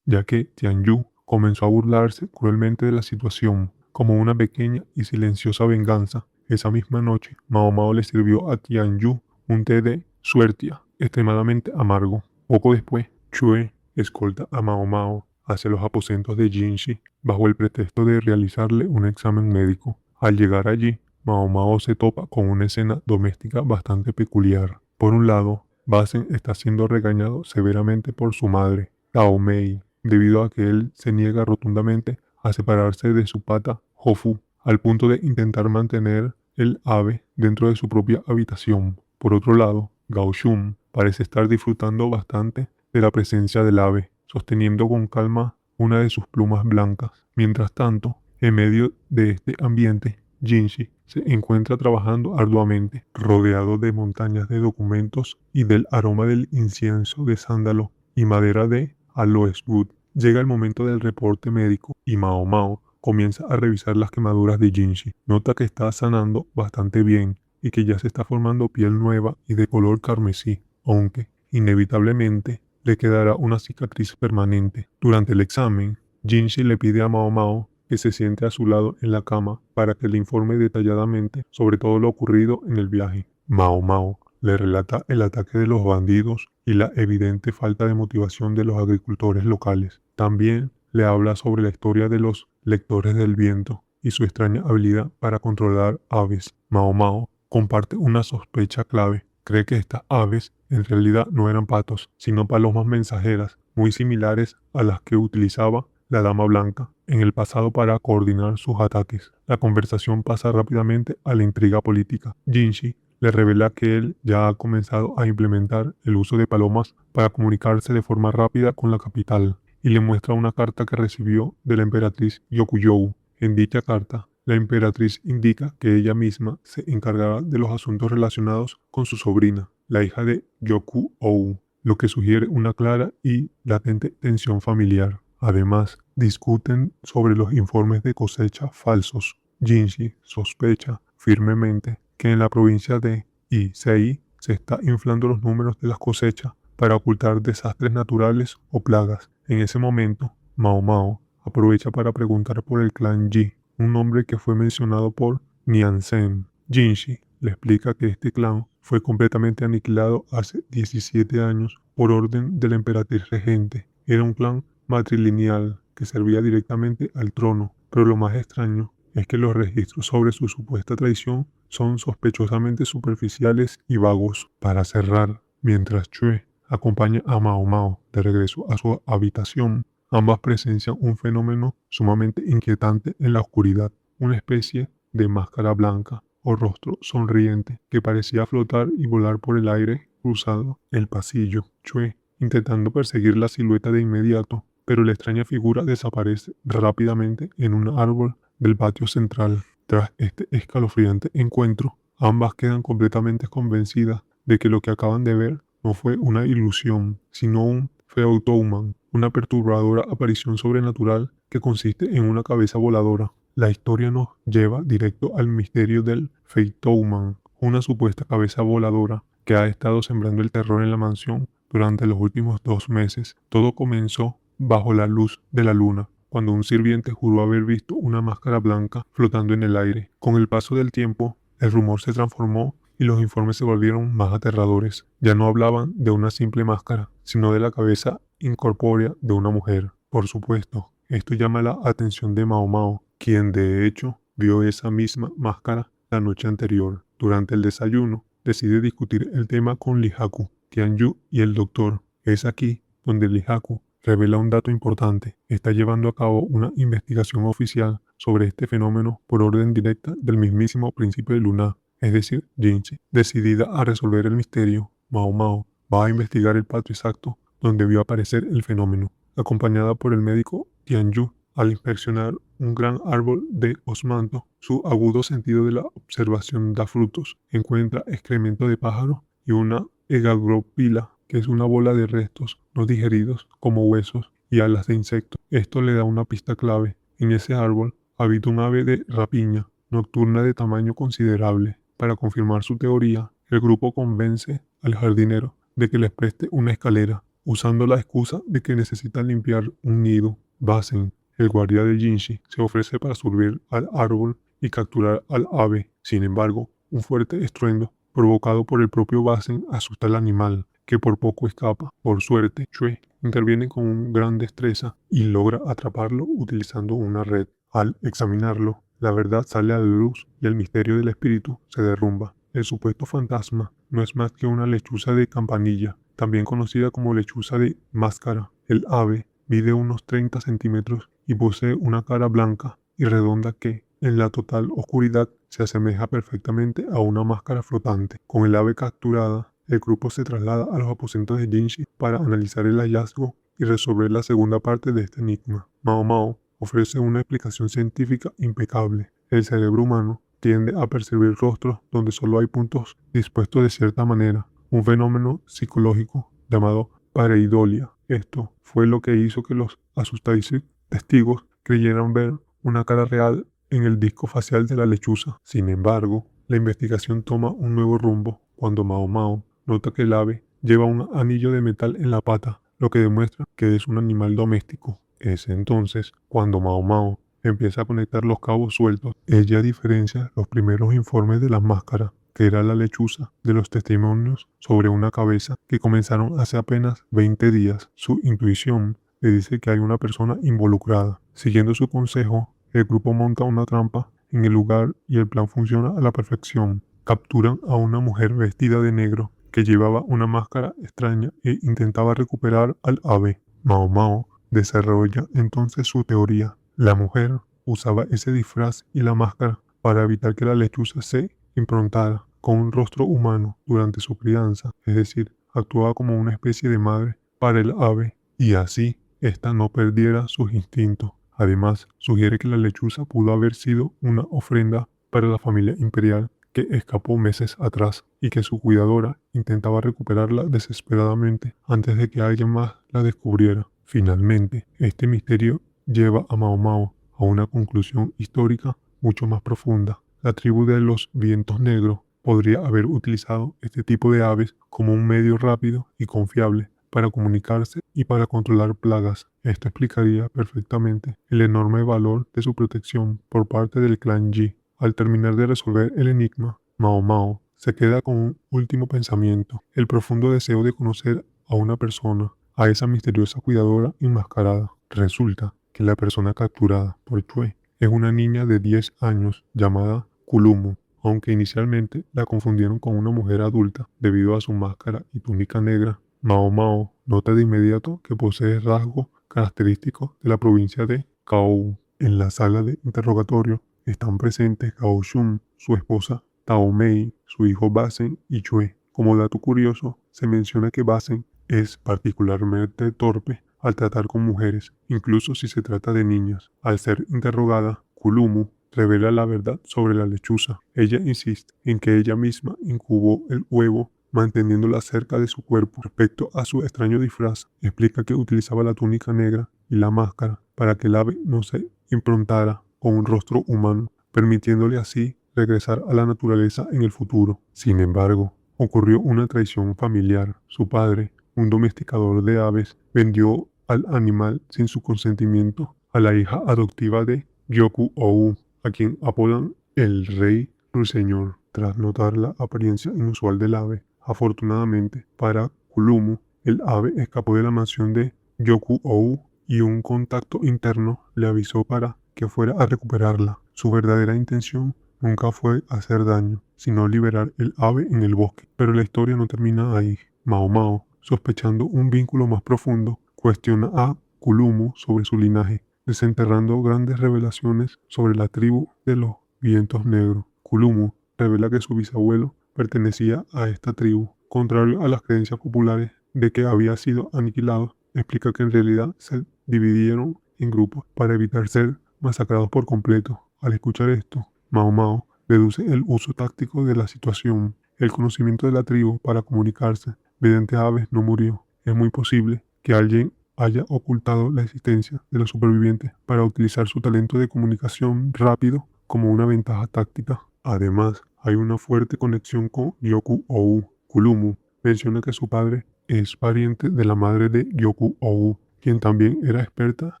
ya que Tianyu comenzó a burlarse cruelmente de la situación. Como una pequeña y silenciosa venganza, esa misma noche Mao Mao le sirvió a Tianyu un té de suertia extremadamente amargo. Poco después, Chue escolta a Mao Mao hacia los aposentos de Jinshi bajo el pretexto de realizarle un examen médico. Al llegar allí, Mao Mao se topa con una escena doméstica bastante peculiar. Por un lado, Basen está siendo regañado severamente por su madre, Tao Mei, debido a que él se niega rotundamente a separarse de su pata Hofu, al punto de intentar mantener el ave dentro de su propia habitación. Por otro lado, Gao Shun parece estar disfrutando bastante de la presencia del ave, sosteniendo con calma una de sus plumas blancas. Mientras tanto, en medio de este ambiente, Jinshi se encuentra trabajando arduamente, rodeado de montañas de documentos y del aroma del incienso de sándalo y madera de aloes wood. Llega el momento del reporte médico y Mao Mao comienza a revisar las quemaduras de Jinshi. Nota que está sanando bastante bien y que ya se está formando piel nueva y de color carmesí, aunque inevitablemente le quedará una cicatriz permanente. Durante el examen, Jinshi le pide a Mao Mao que se siente a su lado en la cama para que le informe detalladamente sobre todo lo ocurrido en el viaje. Mao Mao le relata el ataque de los bandidos y la evidente falta de motivación de los agricultores locales. También le habla sobre la historia de los lectores del viento y su extraña habilidad para controlar aves. Mao Mao comparte una sospecha clave. Cree que estas aves en realidad no eran patos, sino palomas mensajeras, muy similares a las que utilizaba la Dama Blanca en el pasado para coordinar sus ataques. La conversación pasa rápidamente a la intriga política. Jinshi le revela que él ya ha comenzado a implementar el uso de palomas para comunicarse de forma rápida con la capital, y le muestra una carta que recibió de la emperatriz Yokuyou. En dicha carta, la emperatriz indica que ella misma se encargará de los asuntos relacionados con su sobrina, la hija de Yoku-ou, lo que sugiere una clara y latente tensión familiar. Además, discuten sobre los informes de cosecha falsos. Jinshi sospecha firmemente que en la provincia de Issei se está inflando los números de las cosechas para ocultar desastres naturales o plagas. En ese momento, Mao Mao aprovecha para preguntar por el clan Yi, un nombre que fue mencionado por Nianzhen. Jinshi le explica que este clan fue completamente aniquilado hace 17 años por orden de la emperatriz regente. Era un clan matrilineal que servía directamente al trono, pero lo más extraño es que los registros sobre su supuesta traición son sospechosamente superficiales y vagos. Para cerrar, mientras Chue acompaña a Mao Mao de regreso a su habitación, ambas presencian un fenómeno sumamente inquietante en la oscuridad, una especie de máscara blanca o rostro sonriente que parecía flotar y volar por el aire cruzado el pasillo. Chue, intentando perseguir la silueta de inmediato, pero la extraña figura desaparece rápidamente en un árbol del patio central. Tras este escalofriante encuentro, ambas quedan completamente convencidas de que lo que acaban de ver no fue una ilusión, sino un Feotouman, una perturbadora aparición sobrenatural que consiste en una cabeza voladora. La historia nos lleva directo al misterio del Feitouman, una supuesta cabeza voladora que ha estado sembrando el terror en la mansión durante los últimos 2 meses. Todo comenzó bajo la luz de la luna, cuando un sirviente juró haber visto una máscara blanca flotando en el aire. Con el paso del tiempo, el rumor se transformó y los informes se volvieron más aterradores. Ya no hablaban de una simple máscara, sino de la cabeza incorpórea de una mujer. Por supuesto, esto llama la atención de Mao Mao, quien de hecho vio esa misma máscara la noche anterior. Durante el desayuno, decide discutir el tema con Lihaku, Tianyu y el doctor. Es aquí donde Lihaku revela un dato importante. Está llevando a cabo una investigación oficial sobre este fenómeno por orden directa del mismísimo príncipe Luna, es decir, Jinshi. Decidida a resolver el misterio, Mao Mao va a investigar el patio exacto donde vio aparecer el fenómeno. Acompañada por el médico Tianyu, al inspeccionar un gran árbol de osmanto, su agudo sentido de la observación da frutos. Encuentra excremento de pájaro y una egagropila, que es una bola de restos no digeridos como huesos y alas de insectos. Esto le da una pista clave. En ese árbol habita un ave de rapiña nocturna de tamaño considerable. Para confirmar su teoría, el grupo convence al jardinero de que les preste una escalera, usando la excusa de que necesitan limpiar un nido. Basen, el guardia de Jinshi, se ofrece para subir al árbol y capturar al ave. Sin embargo, un fuerte estruendo provocado por el propio Basen asusta al animal, que por poco escapa. Por suerte, Chue interviene con gran destreza y logra atraparlo utilizando una red. Al examinarlo, la verdad sale a la luz y el misterio del espíritu se derrumba. El supuesto fantasma no es más que una lechuza de campanilla, también conocida como lechuza de máscara. El ave mide unos 30 centímetros y posee una cara blanca y redonda que, en la total oscuridad, se asemeja perfectamente a una máscara flotante. Con el ave capturada, el grupo se traslada a los aposentos de Jinshi para analizar el hallazgo y resolver la segunda parte de este enigma. Mao Mao ofrece una explicación científica impecable. El cerebro humano tiende a percibir rostros donde solo hay puntos dispuestos de cierta manera, un fenómeno psicológico llamado pareidolia. Esto fue lo que hizo que los asustadísimos testigos creyeran ver una cara real en el disco facial de la lechuza. Sin embargo, la investigación toma un nuevo rumbo cuando Mao Mao nota que el ave lleva un anillo de metal en la pata, lo que demuestra que es un animal doméstico. Es entonces cuando Mao Mao empieza a conectar los cabos sueltos. Ella diferencia los primeros informes de las máscaras, que era la lechuza, de los testimonios sobre una cabeza que comenzaron hace apenas 20 días. Su intuición le dice que hay una persona involucrada. Siguiendo su consejo, el grupo monta una trampa en el lugar y el plan funciona a la perfección. Capturan a una mujer vestida de negro que llevaba una máscara extraña e intentaba recuperar al ave. Mao Mao desarrolla entonces su teoría. La mujer usaba ese disfraz y la máscara para evitar que la lechuza se improntara con un rostro humano durante su crianza, es decir, actuaba como una especie de madre para el ave y así ésta no perdiera sus instintos. Además, sugiere que la lechuza pudo haber sido una ofrenda para la familia imperial que escapó meses atrás y que su cuidadora intentaba recuperarla desesperadamente antes de que alguien más la descubriera. Finalmente, este misterio lleva a Mao Mao a una conclusión histórica mucho más profunda. La tribu de los vientos negros podría haber utilizado este tipo de aves como un medio rápido y confiable para comunicarse y para controlar plagas. Esto explicaría perfectamente el enorme valor de su protección por parte del clan Yi. Al terminar de resolver el enigma, Mao Mao se queda con un último pensamiento, el profundo deseo de conocer a una persona, a esa misteriosa cuidadora enmascarada. Resulta que la persona capturada por Chue es una niña de 10 años llamada Kulumu. Aunque inicialmente la confundieron con una mujer adulta debido a su máscara y túnica negra, Mao Mao nota de inmediato que posee rasgos característicos de la provincia de Cao. En la sala de interrogatorio están presentes Gao Shun, su esposa, Tao Mei, su hijo Basen y Chue. Como dato curioso, se menciona que Basen es particularmente torpe al tratar con mujeres, incluso si se trata de niñas. Al ser interrogada, Kulumu revela la verdad sobre la lechuza. Ella insiste en que ella misma incubó el huevo manteniéndola cerca de su cuerpo. Respecto a su extraño disfraz, explica que utilizaba la túnica negra y la máscara para que el ave no se improntara con un rostro humano, permitiéndole así regresar a la naturaleza en el futuro. Sin embargo, ocurrió una traición familiar. Su padre, un domesticador de aves, vendió al animal sin su consentimiento a la hija adoptiva de Gyoku-ou, a quien apodan el Rey Ruiseñor. Tras notar la apariencia inusual del ave, afortunadamente para Kulumu, el ave escapó de la mansión de Gyoku-ou y un contacto interno le avisó para que fuera a recuperarla. Su verdadera intención nunca fue hacer daño, sino liberar el ave en el bosque. Pero la historia no termina ahí. Mao Mao, sospechando un vínculo más profundo, cuestiona a Kulumu sobre su linaje, desenterrando grandes revelaciones sobre la tribu de los vientos negros. Kulumu revela que su bisabuelo pertenecía a esta tribu. Contrario a las creencias populares de que había sido aniquilado, explica que en realidad se dividieron en grupos para evitar ser masacrados por completo. Al escuchar esto, Mao Mao deduce el uso táctico de la situación. El conocimiento de la tribu para comunicarse mediante aves no murió. Es muy posible que alguien haya ocultado la existencia de los supervivientes para utilizar su talento de comunicación rápido como una ventaja táctica. Además, hay una fuerte conexión con Gyoku-ou. Kulumu menciona que su padre es pariente de la madre de Gyoku-ou, quien también era experta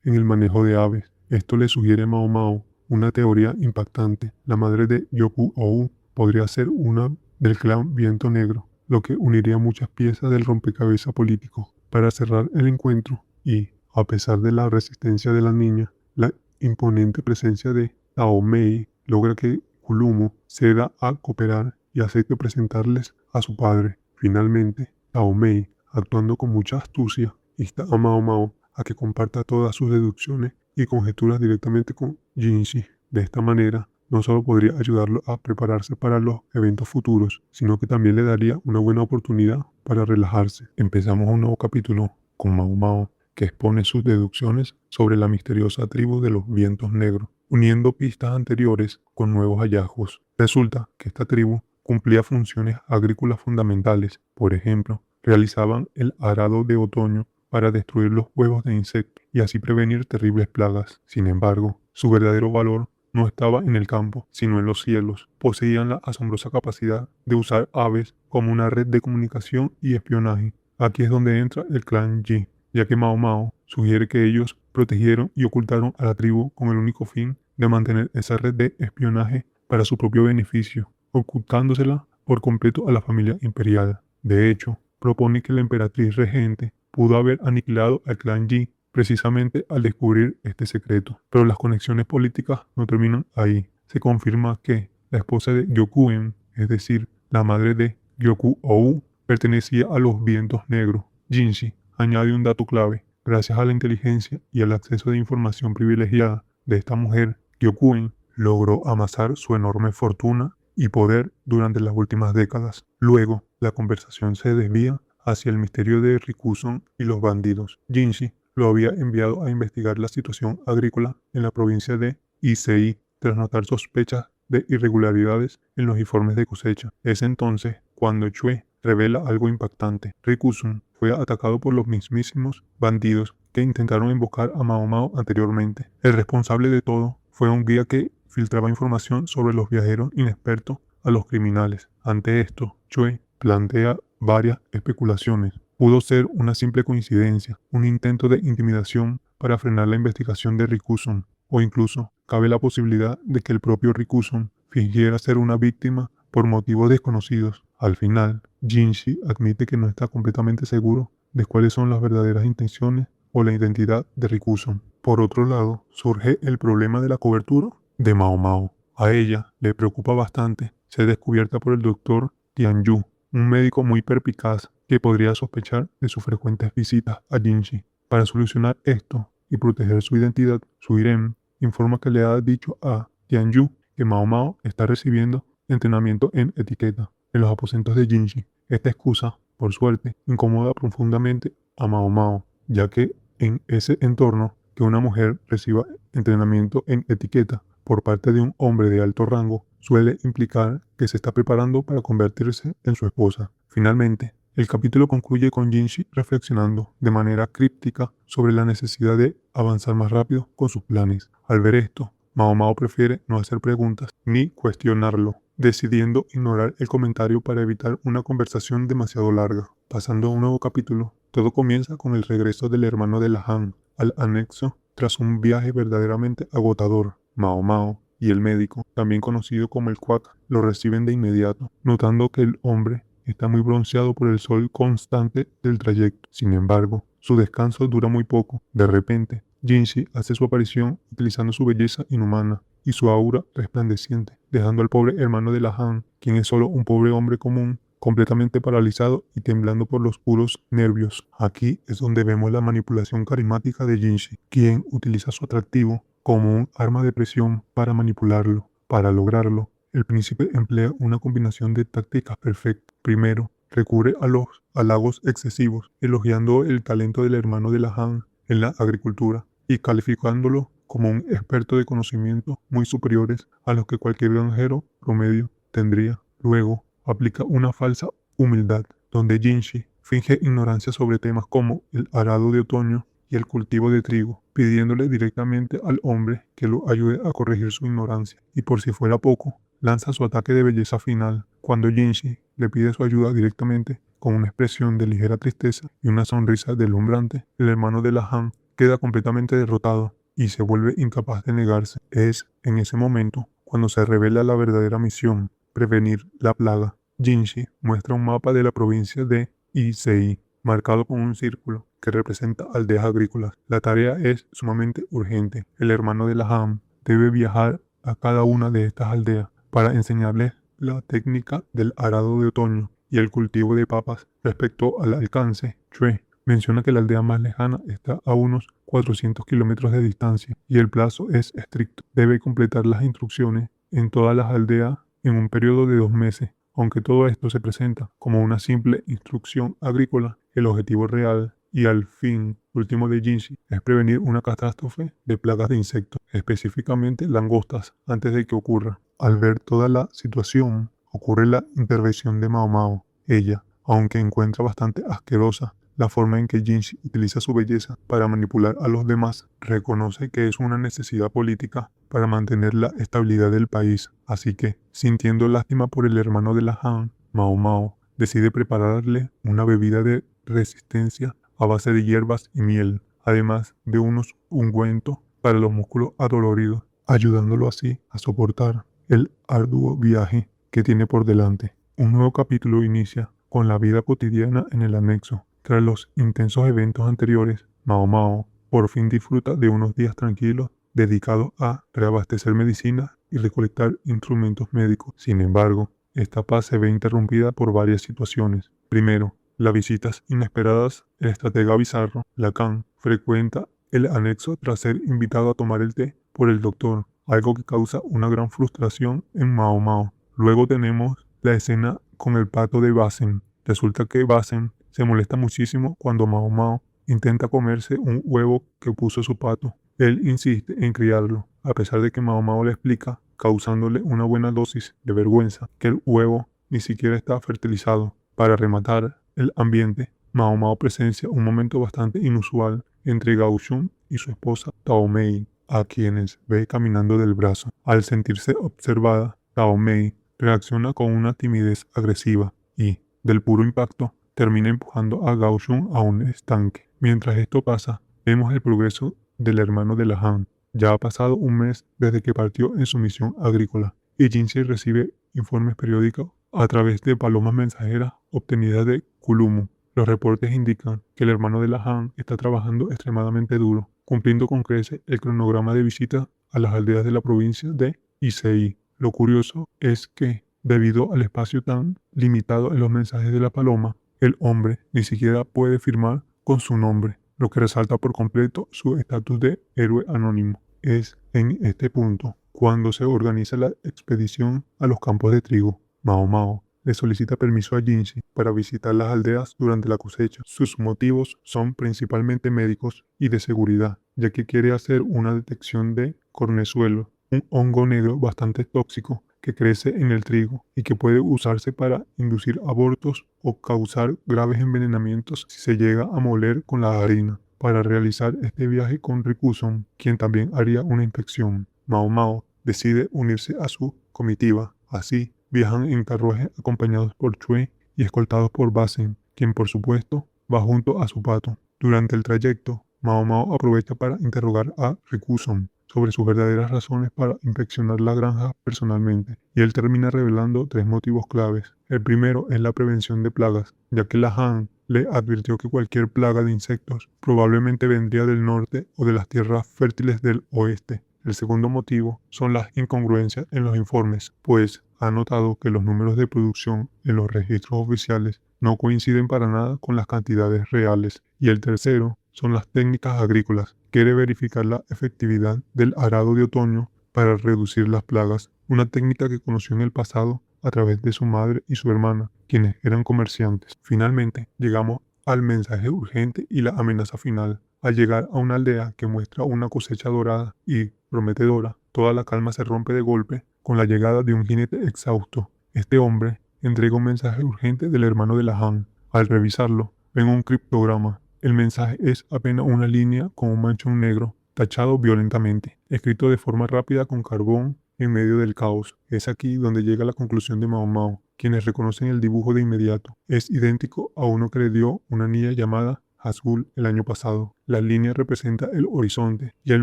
en el manejo de aves. Esto le sugiere a Mao Mao una teoría impactante. La madre de Gyoku-ou podría ser una del clan Viento Negro, lo que uniría muchas piezas del rompecabezas político. Para cerrar el encuentro, y a pesar de la resistencia de la niña, la imponente presencia de Tao Mei logra que Kulumu ceda a cooperar y acepte presentarles a su padre. Finalmente, Tao Mei, actuando con mucha astucia, insta a Mao Mao a que comparta todas sus deducciones y conjeturas directamente con Jinxi. De esta manera, no solo podría ayudarlo a prepararse para los eventos futuros, sino que también le daría una buena oportunidad para relajarse. Empezamos un nuevo capítulo con Mao Mao, que expone sus deducciones sobre la misteriosa tribu de los vientos negros, uniendo pistas anteriores con nuevos hallazgos. Resulta que esta tribu cumplía funciones agrícolas fundamentales. Por ejemplo, realizaban el arado de otoño para destruir los huevos de insectos y así prevenir terribles plagas. Sin embargo, Su verdadero valor no estaba en el campo, sino en los cielos. Poseían la asombrosa capacidad de usar aves como una red de comunicación y espionaje. Aquí es donde entra el clan Yi, ya que Mao Mao sugiere que ellos protegieron y ocultaron a la tribu con el único fin de mantener esa red de espionaje para su propio beneficio, ocultándosela por completo a la familia imperial. De hecho, propone que la emperatriz regente pudo haber aniquilado al clan Yi precisamente al descubrir este secreto. Pero las conexiones políticas no terminan ahí. Se confirma que la esposa de Gyokuen, es decir, la madre de Gyoku-ou, pertenecía a los vientos negros. Jinshi añade un dato clave. Gracias a la inteligencia y al acceso de información privilegiada de esta mujer, Gyokuen logró amasar su enorme fortuna y poder durante las últimas décadas. Luego, la conversación se desvía hacia el misterio de Rikuson y los bandidos. Jinshi lo había enviado a investigar la situación agrícola en la provincia de Issei tras notar sospechas de irregularidades en los informes de cosecha. Es entonces cuando Chue revela algo impactante. Rikuson fue atacado por los mismísimos bandidos que intentaron emboscar a Mao Mao anteriormente. El responsable de todo fue un guía que filtraba información sobre los viajeros inexpertos a los criminales. Ante esto, Chue plantea varias especulaciones. Pudo ser una simple coincidencia, un intento de intimidación para frenar la investigación de Rikuson, o incluso cabe la posibilidad de que el propio Rikuson fingiera ser una víctima por motivos desconocidos. Al final, Jinshi admite que no está completamente seguro de cuáles son las verdaderas intenciones o la identidad de Rikuson. Por otro lado, surge el problema de la cobertura de Mao Mao. A ella le preocupa bastante ser descubierta por el doctor Tianyu, un médico muy perspicaz que podría sospechar de sus frecuentes visitas a Jinshi. Para solucionar esto y proteger su identidad, Suirem informa que le ha dicho a Tianyu que Mao Mao está recibiendo entrenamiento en etiqueta en los aposentos de Jinshi. Esta excusa, por suerte, incomoda profundamente a Mao Mao, ya que en ese entorno que una mujer reciba entrenamiento en etiqueta por parte de un hombre de alto rango suele implicar que se está preparando para convertirse en su esposa. Finalmente, el capítulo concluye con Jinshi reflexionando de manera críptica sobre la necesidad de avanzar más rápido con sus planes. Al ver esto, Mao Mao prefiere no hacer preguntas ni cuestionarlo, decidiendo ignorar el comentario para evitar una conversación demasiado larga. Pasando a un nuevo capítulo, todo comienza con el regreso del hermano de la Han al anexo tras un viaje verdaderamente agotador. Mao Mao y el médico, también conocido como el Quack, lo reciben de inmediato, notando que el hombre está muy bronceado por el sol constante del trayecto. Sin embargo, su descanso dura muy poco. De repente, Jinshi hace su aparición utilizando su belleza inhumana y su aura resplandeciente, dejando al pobre hermano de la Han, quien es solo un pobre hombre común, completamente paralizado y temblando por los puros nervios. Aquí es donde vemos la manipulación carismática de Jinshi, quien utiliza su atractivo como un arma de presión para manipularlo. Para lograrlo, el príncipe emplea una combinación de tácticas perfectas. Primero, recurre a los halagos excesivos, elogiando el talento del hermano de la Han en la agricultura y calificándolo como un experto de conocimientos muy superiores a los que cualquier granjero promedio tendría. Luego, aplica una falsa humildad, donde Jinshi finge ignorancia sobre temas como el arado de otoño y el cultivo de trigo, pidiéndole directamente al hombre que lo ayude a corregir su ignorancia. Y por si fuera poco, lanza su ataque de belleza final, cuando Jinshi le pide su ayuda directamente, con una expresión de ligera tristeza y una sonrisa deslumbrante. El hermano de la Han queda completamente derrotado y se vuelve incapaz de negarse. Es en ese momento cuando se revela la verdadera misión: prevenir la plaga. Jinshi muestra un mapa de la provincia de Issei, marcado con un círculo que representa aldeas agrícolas. La tarea es sumamente urgente. El hermano de la Han debe viajar a cada una de estas aldeas para enseñarles la técnica del arado de otoño y el cultivo de papas. Respecto al alcance, Chue menciona que la aldea más lejana está a unos 400 kilómetros de distancia y el plazo es estricto. Debe completar las instrucciones en todas las aldeas en un periodo de 2 meses. Aunque todo esto se presenta como una simple instrucción agrícola, el objetivo real y al fin último de Jinshi es prevenir una catástrofe de plagas de insectos, específicamente langostas, antes de que ocurra. Al ver toda la situación, ocurre la intervención de Mao Mao. Ella, aunque encuentra bastante asquerosa la forma en que Jinshi utiliza su belleza para manipular a los demás. Reconoce que es una necesidad política para mantener la estabilidad del país, así que, sintiendo lástima por el hermano de la Han, Mao Mao decide prepararle una bebida de resistencia a base de hierbas y miel, además de unos ungüentos para los músculos adoloridos, ayudándolo así a soportar el arduo viaje que tiene por delante. Un nuevo capítulo inicia con la vida cotidiana en el anexo. Tras los intensos eventos anteriores, Mao Mao por fin disfruta de unos días tranquilos dedicados a reabastecer medicinas y recolectar instrumentos médicos. Sin embargo, esta paz se ve interrumpida por varias situaciones. Primero, las visitas inesperadas. El estratega bizarro, Lacan, frecuenta el anexo tras ser invitado a tomar el té por el doctor, algo que causa una gran frustración en Mao Mao. Luego tenemos la escena con el pato de Basen. Resulta que Basen se molesta muchísimo cuando Mao Mao intenta comerse un huevo que puso su pato. Él insiste en criarlo, a pesar de que Mao Mao le explica, causándole una buena dosis de vergüenza, que el huevo ni siquiera está fertilizado. Para rematar el ambiente, Mao Mao presencia un momento bastante inusual entre Gao Shun y su esposa Tao Mei, a quienes ve caminando del brazo. Al sentirse observada, Tao Mei reacciona con una timidez agresiva y, del puro impacto, termina empujando a Gao Shun a un estanque. Mientras esto pasa, vemos el progreso del hermano de la Han. Ya ha pasado un mes desde que partió en su misión agrícola y Jinshi recibe informes periódicos a través de palomas mensajeras obtenidas de Kulumu. Los reportes indican que el hermano de la Han está trabajando extremadamente duro, cumpliendo con creces el cronograma de visitas a las aldeas de la provincia de Issei. Lo curioso es que, debido al espacio tan limitado en los mensajes de la paloma, el hombre ni siquiera puede firmar con su nombre, lo que resalta por completo su estatus de héroe anónimo. Es en este punto cuando se organiza la expedición a los campos de trigo. Mao Mao le solicita permiso a Jinshi para visitar las aldeas durante la cosecha. Sus motivos son principalmente médicos y de seguridad, ya que quiere hacer una detección de cornezuelo, un hongo negro bastante tóxico que crece en el trigo y que puede usarse para inducir abortos o causar graves envenenamientos si se llega a moler con la harina. Para realizar este viaje con Rikuson, quien también haría una inspección, Mao Mao decide unirse a su comitiva. Así, viajan en carruaje acompañados por Chue y escoltados por Basen, quien por supuesto va junto a su pato. Durante el trayecto, Mao Mao aprovecha para interrogar a Rikuson sobre sus verdaderas razones para inspeccionar la granja personalmente, y él termina revelando 3 motivos claves. El primero es la prevención de plagas, ya que la Han le advirtió que cualquier plaga de insectos probablemente vendría del norte o de las tierras fértiles del oeste. El segundo motivo son las incongruencias en los informes, pues ha notado que los números de producción en los registros oficiales no coinciden para nada con las cantidades reales. Y el tercero son las técnicas agrícolas. Quiere verificar la efectividad del arado de otoño para reducir las plagas, una técnica que conoció en el pasado a través de su madre y su hermana, quienes eran comerciantes. Finalmente, llegamos al mensaje urgente y la amenaza final. Al llegar a una aldea que muestra una cosecha dorada y prometedora, toda la calma se rompe de golpe con la llegada de un jinete exhausto. Este hombre entrega un mensaje urgente del hermano de la Han. Al revisarlo, ven un criptograma. El mensaje es apenas una línea con un manchón negro, tachado violentamente, escrito de forma rápida con carbón en medio del caos. Es aquí donde llega la conclusión de Mao Mao, quienes reconocen el dibujo de inmediato. Es idéntico a uno que le dio una niña llamada Hazul el año pasado. La línea representa el horizonte y el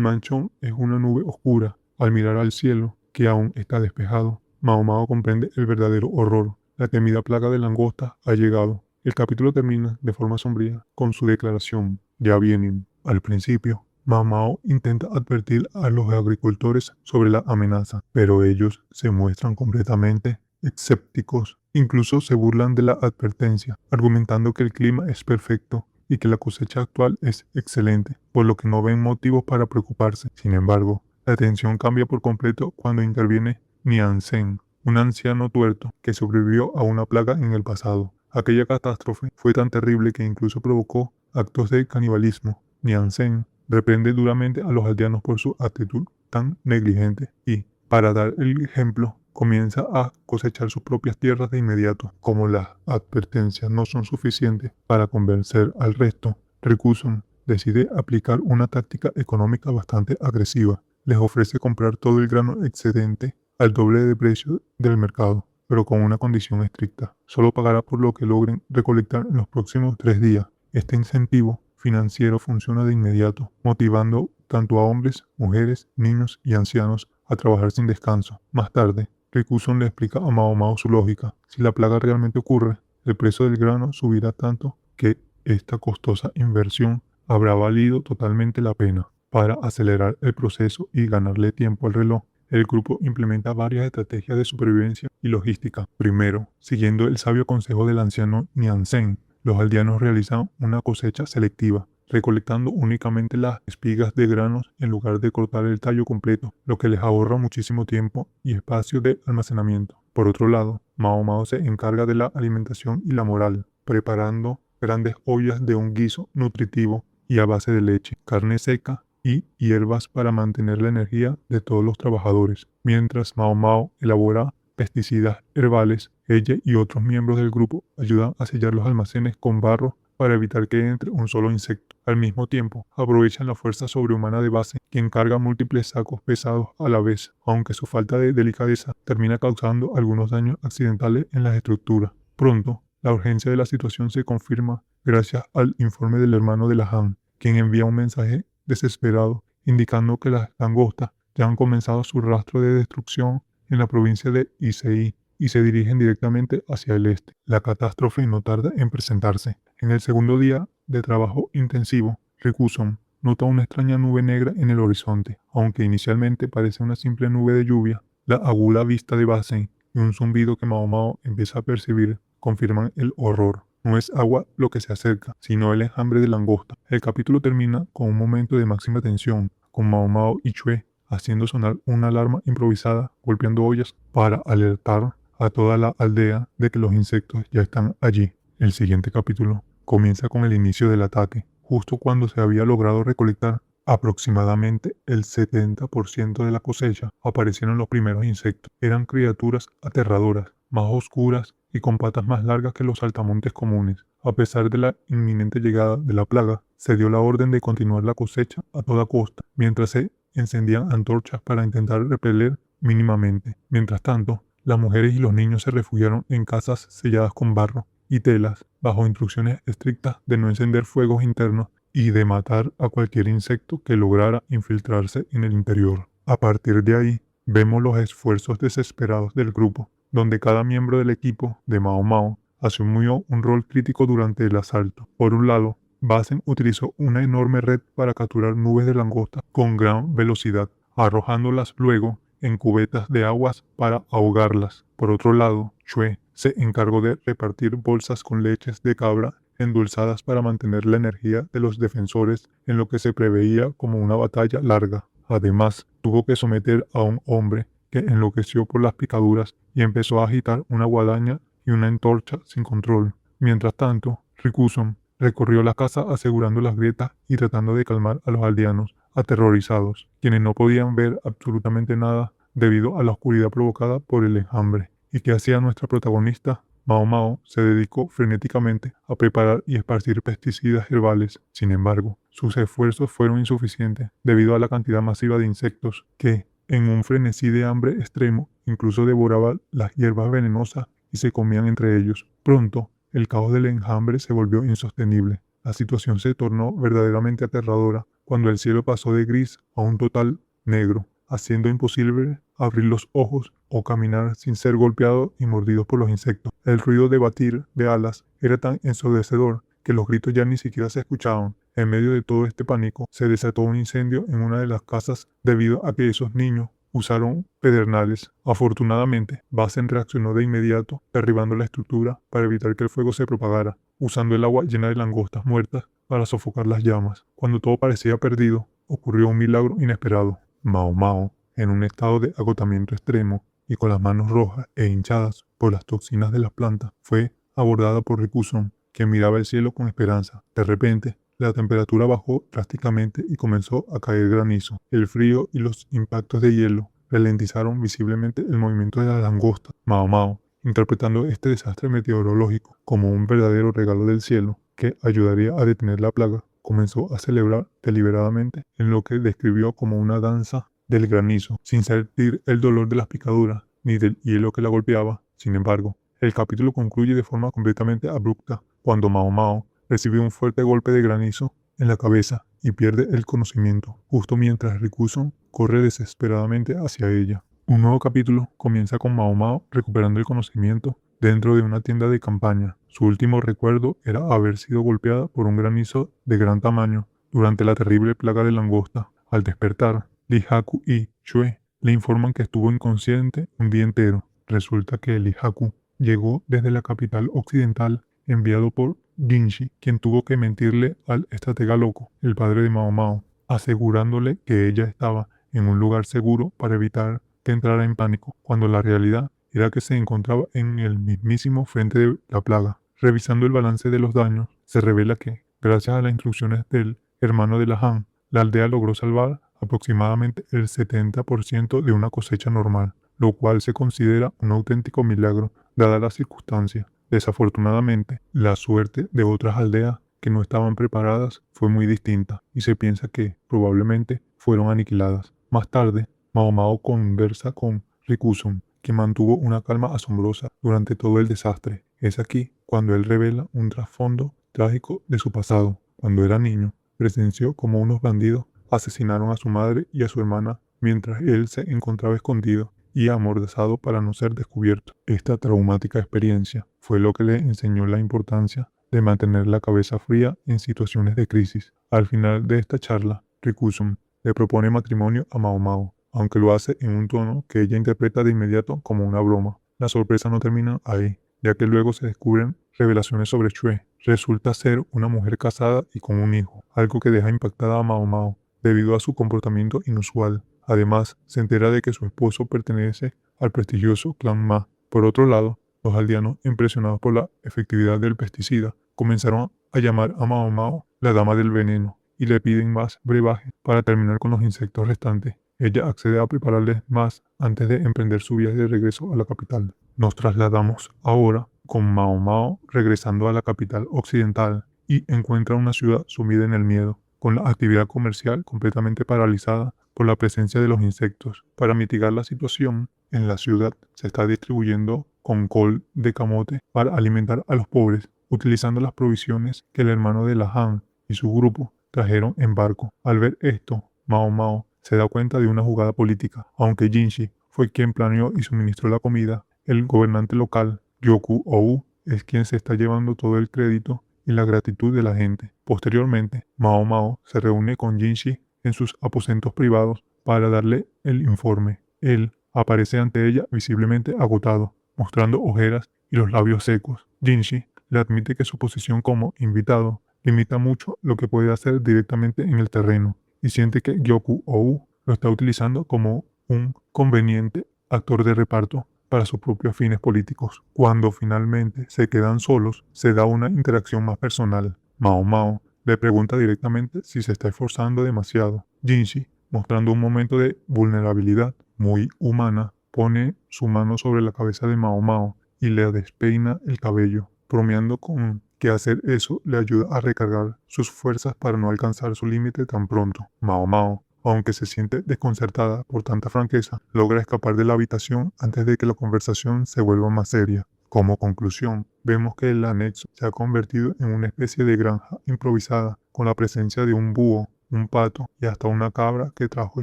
manchón es una nube oscura. Al mirar al cielo, que aún está despejado, Mao Mao comprende el verdadero horror. La temida plaga de langostas ha llegado. El capítulo termina de forma sombría con su declaración: ya vienen. Al principio, Mao Mao intenta advertir a los agricultores sobre la amenaza, pero ellos se muestran completamente escépticos. Incluso se burlan de la advertencia, argumentando que el clima es perfecto y que la cosecha actual es excelente, por lo que no ven motivos para preocuparse. Sin embargo, la atención cambia por completo cuando interviene Nian Zhen, un anciano tuerto que sobrevivió a una plaga en el pasado. Aquella catástrofe fue tan terrible que incluso provocó actos de canibalismo. Nian Zhen reprende duramente a los aldeanos por su actitud tan negligente y, para dar el ejemplo, comienza a cosechar sus propias tierras de inmediato. Como las advertencias no son suficientes para convencer al resto, Rikuson decide aplicar una táctica económica bastante agresiva. Les ofrece comprar todo el grano excedente al doble de precio del mercado, pero con una condición estricta. Solo pagará por lo que logren recolectar en los próximos 3 días. Este incentivo financiero funciona de inmediato, motivando tanto a hombres, mujeres, niños y ancianos a trabajar sin descanso. Más tarde, Rikuson le explica a Mao Mao su lógica. Si la plaga realmente ocurre, el precio del grano subirá tanto que esta costosa inversión habrá valido totalmente la pena. Para acelerar el proceso y ganarle tiempo al reloj, el grupo implementa varias estrategias de supervivencia y logística. Primero, siguiendo el sabio consejo del anciano Nianzhen, los aldeanos realizan una cosecha selectiva, recolectando únicamente las espigas de granos en lugar de cortar el tallo completo, lo que les ahorra muchísimo tiempo y espacio de almacenamiento. Por otro lado, Mao Mao se encarga de la alimentación y la moral, preparando grandes ollas de un guiso nutritivo y a base de leche, carne seca y hierbas para mantener la energía de todos los trabajadores. Mientras Mao Mao elabora pesticidas herbales, ella y otros miembros del grupo ayudan a sellar los almacenes con barro para evitar que entre un solo insecto. Al mismo tiempo, aprovechan la fuerza sobrehumana de Base, quien carga múltiples sacos pesados a la vez, aunque su falta de delicadeza termina causando algunos daños accidentales en las estructuras. Pronto, la urgencia de la situación se confirma gracias al informe del hermano de la Han, quien envía un mensaje desesperado indicando que las langostas ya han comenzado su rastro de destrucción en la provincia de Isei y se dirigen directamente hacia el este. La catástrofe no tarda en presentarse. En el segundo día de trabajo intensivo, Rikuson nota una extraña nube negra en el horizonte. Aunque inicialmente parece una simple nube de lluvia, la aguda vista de Basen y un zumbido que Mao Mao empieza a percibir confirman el horror. No es agua lo que se acerca, sino el enjambre de langosta. El capítulo termina con un momento de máxima tensión, con Mao Mao y Chue haciendo sonar una alarma improvisada, golpeando ollas para alertar a toda la aldea de que los insectos ya están allí. El siguiente capítulo comienza con el inicio del ataque, justo cuando se había logrado recolectar aproximadamente el 70% de la cosecha. Aparecieron los primeros insectos. Eran criaturas aterradoras, más oscuras y con patas más largas que los saltamontes comunes. A pesar de la inminente llegada de la plaga, se dio la orden de continuar la cosecha a toda costa, mientras se encendían antorchas para intentar repeler mínimamente. Mientras tanto, las mujeres y los niños se refugiaron en casas selladas con barro y telas, bajo instrucciones estrictas de no encender fuegos internos y de matar a cualquier insecto que lograra infiltrarse en el interior. A partir de ahí, vemos los esfuerzos desesperados del grupo, donde cada miembro del equipo de Mao Mao asumió un rol crítico durante el asalto. Por un lado, Basen utilizó una enorme red para capturar nubes de langosta con gran velocidad, arrojándolas luego en cubetas de aguas para ahogarlas. Por otro lado, Chue se encargó de repartir bolsas con leches de cabra endulzadas para mantener la energía de los defensores en lo que se preveía como una batalla larga. Además, tuvo que someter a un hombre que enloqueció por las picaduras y empezó a agitar una guadaña y una antorcha sin control. Mientras tanto, Rikuson recorrió la casa asegurando las grietas y tratando de calmar a los aldeanos aterrorizados, quienes no podían ver absolutamente nada debido a la oscuridad provocada por el enjambre. ¿Y qué hacía nuestra protagonista? Mao Mao se dedicó frenéticamente a preparar y esparcir pesticidas herbales. Sin embargo, sus esfuerzos fueron insuficientes debido a la cantidad masiva de insectos que, en un frenesí de hambre extremo, incluso devoraban las hierbas venenosas y se comían entre ellos. Pronto, el caos del enjambre se volvió insostenible. La situación se tornó verdaderamente aterradora cuando el cielo pasó de gris a un total negro, haciendo imposible abrir los ojos o caminar sin ser golpeado y mordido por los insectos. El ruido de batir de alas era tan ensordecedor que los gritos ya ni siquiera se escuchaban. En medio de todo este pánico, se desató un incendio en una de las casas debido a que esos niños usaron pedernales. Afortunadamente, Basen reaccionó de inmediato, derribando la estructura para evitar que el fuego se propagara, usando el agua llena de langostas muertas para sofocar las llamas. Cuando todo parecía perdido, ocurrió un milagro inesperado. Mao Mao, en un estado de agotamiento extremo y con las manos rojas e hinchadas por las toxinas de las plantas, fue abordada por Rikuson, quien miraba el cielo con esperanza. De repente, la temperatura bajó drásticamente y comenzó a caer granizo. El frío y los impactos de hielo ralentizaron visiblemente el movimiento de la langosta. Mao Mao, interpretando este desastre meteorológico como un verdadero regalo del cielo que ayudaría a detener la plaga, comenzó a celebrar deliberadamente en lo que describió como una danza del granizo, sin sentir el dolor de las picaduras ni del hielo que la golpeaba. Sin embargo, el capítulo concluye de forma completamente abrupta cuando Mao Mao recibe un fuerte golpe de granizo en la cabeza y pierde el conocimiento, justo mientras Rikuson corre desesperadamente hacia ella. Un nuevo capítulo comienza con Mao Mao recuperando el conocimiento dentro de una tienda de campaña. Su último recuerdo era haber sido golpeada por un granizo de gran tamaño durante la terrible plaga de langosta. Al despertar, Lee Haku y Chue le informan que estuvo inconsciente un día entero. Resulta que Lee Haku llegó desde la capital occidental enviado por Jinshi, quien tuvo que mentirle al estratega loco, el padre de Mao Mao, asegurándole que ella estaba en un lugar seguro para evitar que entrara en pánico, cuando la realidad era que se encontraba en el mismísimo frente de la plaga. Revisando el balance de los daños, se revela que, gracias a las instrucciones del hermano de la Han, la aldea logró salvar aproximadamente el 70% de una cosecha normal, lo cual se considera un auténtico milagro dadas las circunstancias. Desafortunadamente, la suerte de otras aldeas que no estaban preparadas fue muy distinta y se piensa que probablemente fueron aniquiladas. Más tarde, Mao Mao conversa con Rikuson, que mantuvo una calma asombrosa durante todo el desastre. Es aquí cuando él revela un trasfondo trágico de su pasado. Cuando era niño, presenció como unos bandidos asesinaron a su madre y a su hermana mientras él se encontraba escondido y amordazado para no ser descubierto. Esta traumática experiencia fue lo que le enseñó la importancia de mantener la cabeza fría en situaciones de crisis. Al final de esta charla, Rikuson le propone matrimonio a Mao Mao, aunque lo hace en un tono que ella interpreta de inmediato como una broma. La sorpresa no termina ahí, ya que luego se descubren revelaciones sobre Chue. Resulta ser una mujer casada y con un hijo, algo que deja impactada a Mao Mao debido a su comportamiento inusual. Además, se entera de que su esposo pertenece al prestigioso clan Ma. Por otro lado, los aldeanos, impresionados por la efectividad del pesticida, comenzaron a llamar a Mao Mao la dama del veneno y le piden más brebaje para terminar con los insectos restantes. Ella accede a prepararles más antes de emprender su viaje de regreso a la capital. Nos trasladamos ahora con Mao Mao regresando a la capital occidental y encuentra una ciudad sumida en el miedo, con la actividad comercial completamente paralizada por la presencia de los insectos. Para mitigar la situación, en la ciudad se está distribuyendo con col de camote para alimentar a los pobres, utilizando las provisiones que el hermano de la Han y su grupo trajeron en barco. Al ver esto, Mao Mao se da cuenta de una jugada política. Aunque Jinshi fue quien planeó y suministró la comida, el gobernante local, Gyoku-ou, es quien se está llevando todo el crédito y la gratitud de la gente. Posteriormente, Mao Mao se reúne con Jinshi en sus aposentos privados para darle el informe. Él aparece ante ella visiblemente agotado, mostrando ojeras y los labios secos. Jinshi le admite que su posición como invitado limita mucho lo que puede hacer directamente en el terreno y siente que Gyoku-ou lo está utilizando como un conveniente actor de reparto para sus propios fines políticos. Cuando finalmente se quedan solos, se da una interacción más personal. Mao Mao le pregunta directamente si se está esforzando demasiado. Jinshi, mostrando un momento de vulnerabilidad muy humana, pone su mano sobre la cabeza de Mao Mao y le despeina el cabello, bromeando con que hacer eso le ayuda a recargar sus fuerzas para no alcanzar su límite tan pronto. Mao Mao, aunque se siente desconcertada por tanta franqueza, logra escapar de la habitación antes de que la conversación se vuelva más seria. Como conclusión, vemos que el anexo se ha convertido en una especie de granja improvisada, con la presencia de un búho, un pato y hasta una cabra que trajo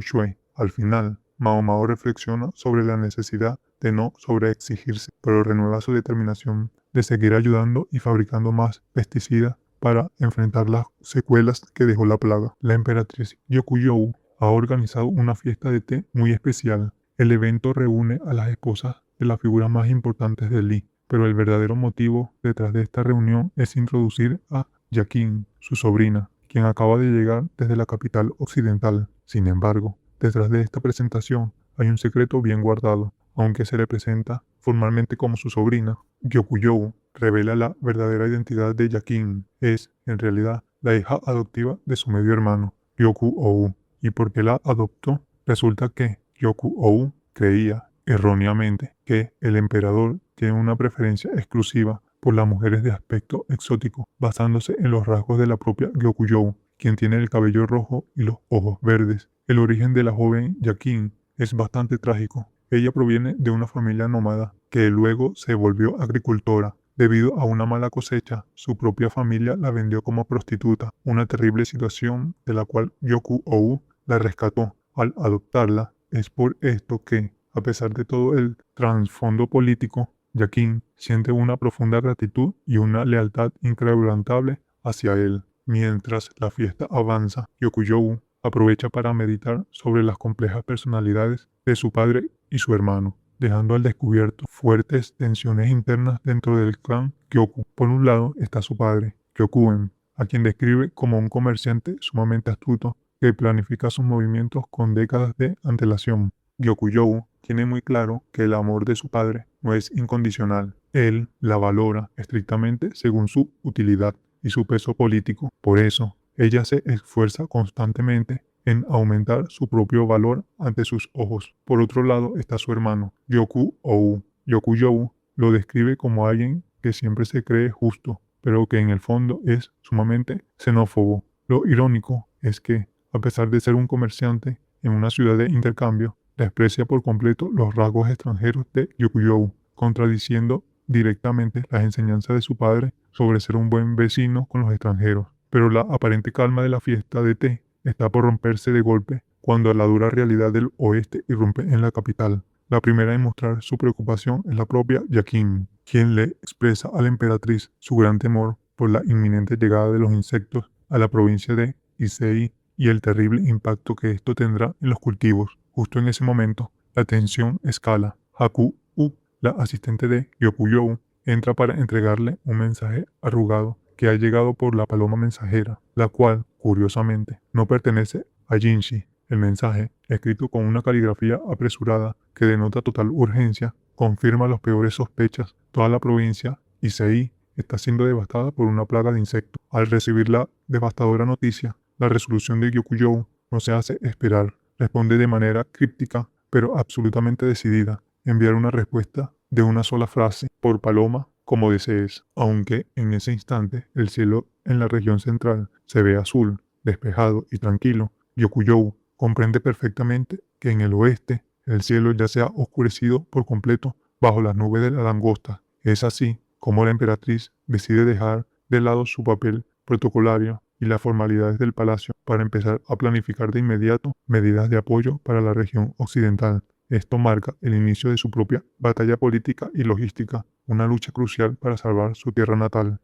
Shui. Al final, Mao Mao reflexiona sobre la necesidad de no sobreexigirse, pero renueva su determinación de seguir ayudando y fabricando más pesticidas para enfrentar las secuelas que dejó la plaga. La emperatriz Gyokuyou ha organizado una fiesta de té muy especial. El evento reúne a las esposas de las figuras más importantes de Lee, pero el verdadero motivo detrás de esta reunión es introducir a Yakin, su sobrina, quien acaba de llegar desde la capital occidental. Sin embargo, detrás de esta presentación hay un secreto bien guardado. Aunque se le presenta formalmente como su sobrina, Gyokuyou revela la verdadera identidad de Yakin. Es, en realidad, la hija adoptiva de su medio hermano, Gyoku-ou. ¿Y por qué la adoptó? Resulta que Gyoku-ou creía, erróneamente, que el emperador tiene una preferencia exclusiva por las mujeres de aspecto exótico, basándose en los rasgos de la propia Gyokujou, quien tiene el cabello rojo y los ojos verdes. El origen de la joven Yakin es bastante trágico. Ella proviene de una familia nómada que luego se volvió agricultora. Debido a una mala cosecha, su propia familia la vendió como prostituta, una terrible situación de la cual Gyoku-ou la rescató al adoptarla. Es por esto que, a pesar de todo el trasfondo político, Yakin siente una profunda gratitud y una lealtad inquebrantable hacia él. Mientras la fiesta avanza, Gyokujou aprovecha para meditar sobre las complejas personalidades de su padre y su hermano, dejando al descubierto fuertes tensiones internas dentro del clan Kyoku. Por un lado está su padre, Kyokuen, a quien describe como un comerciante sumamente astuto que planifica sus movimientos con décadas de antelación. Gyokujou tiene muy claro que el amor de su padre no es incondicional. Él la valora estrictamente según su utilidad y su peso político. Por eso, ella se esfuerza constantemente en aumentar su propio valor ante sus ojos. Por otro lado está su hermano, Gyoku-ou. Gyokujou lo describe como alguien que siempre se cree justo, pero que en el fondo es sumamente xenófobo. Lo irónico es que, a pesar de ser un comerciante en una ciudad de intercambio, desprecia por completo los rasgos extranjeros de Gyokujou, contradiciendo directamente las enseñanzas de su padre sobre ser un buen vecino con los extranjeros. Pero la aparente calma de la fiesta de té está por romperse de golpe cuando la dura realidad del oeste irrumpe en la capital. La primera en mostrar su preocupación es la propia Yakin, quien le expresa a la emperatriz su gran temor por la inminente llegada de los insectos a la provincia de Issei y el terrible impacto que esto tendrá en los cultivos. Justo en ese momento, la tensión escala. Haku-u, la asistente de Gyokujou, entra para entregarle un mensaje arrugado que ha llegado por la paloma mensajera, la cual, curiosamente, no pertenece a Jinshi. El mensaje, escrito con una caligrafía apresurada que denota total urgencia, confirma las peores sospechas. Toda la provincia Issei está siendo devastada por una plaga de insectos. Al recibir la devastadora noticia, la resolución de Gyokujou no se hace esperar. Responde de manera críptica, pero absolutamente decidida, enviar una respuesta de una sola frase, por paloma, como desees. Aunque en ese instante el cielo en la región central se ve azul, despejado y tranquilo, Gyokujou comprende perfectamente que en el oeste el cielo ya se ha oscurecido por completo bajo las nubes de la langosta. Es así como la emperatriz decide dejar de lado su papel protocolario y las formalidades del palacio para empezar a planificar de inmediato medidas de apoyo para la región occidental. Esto marca el inicio de su propia batalla política y logística, una lucha crucial para salvar su tierra natal.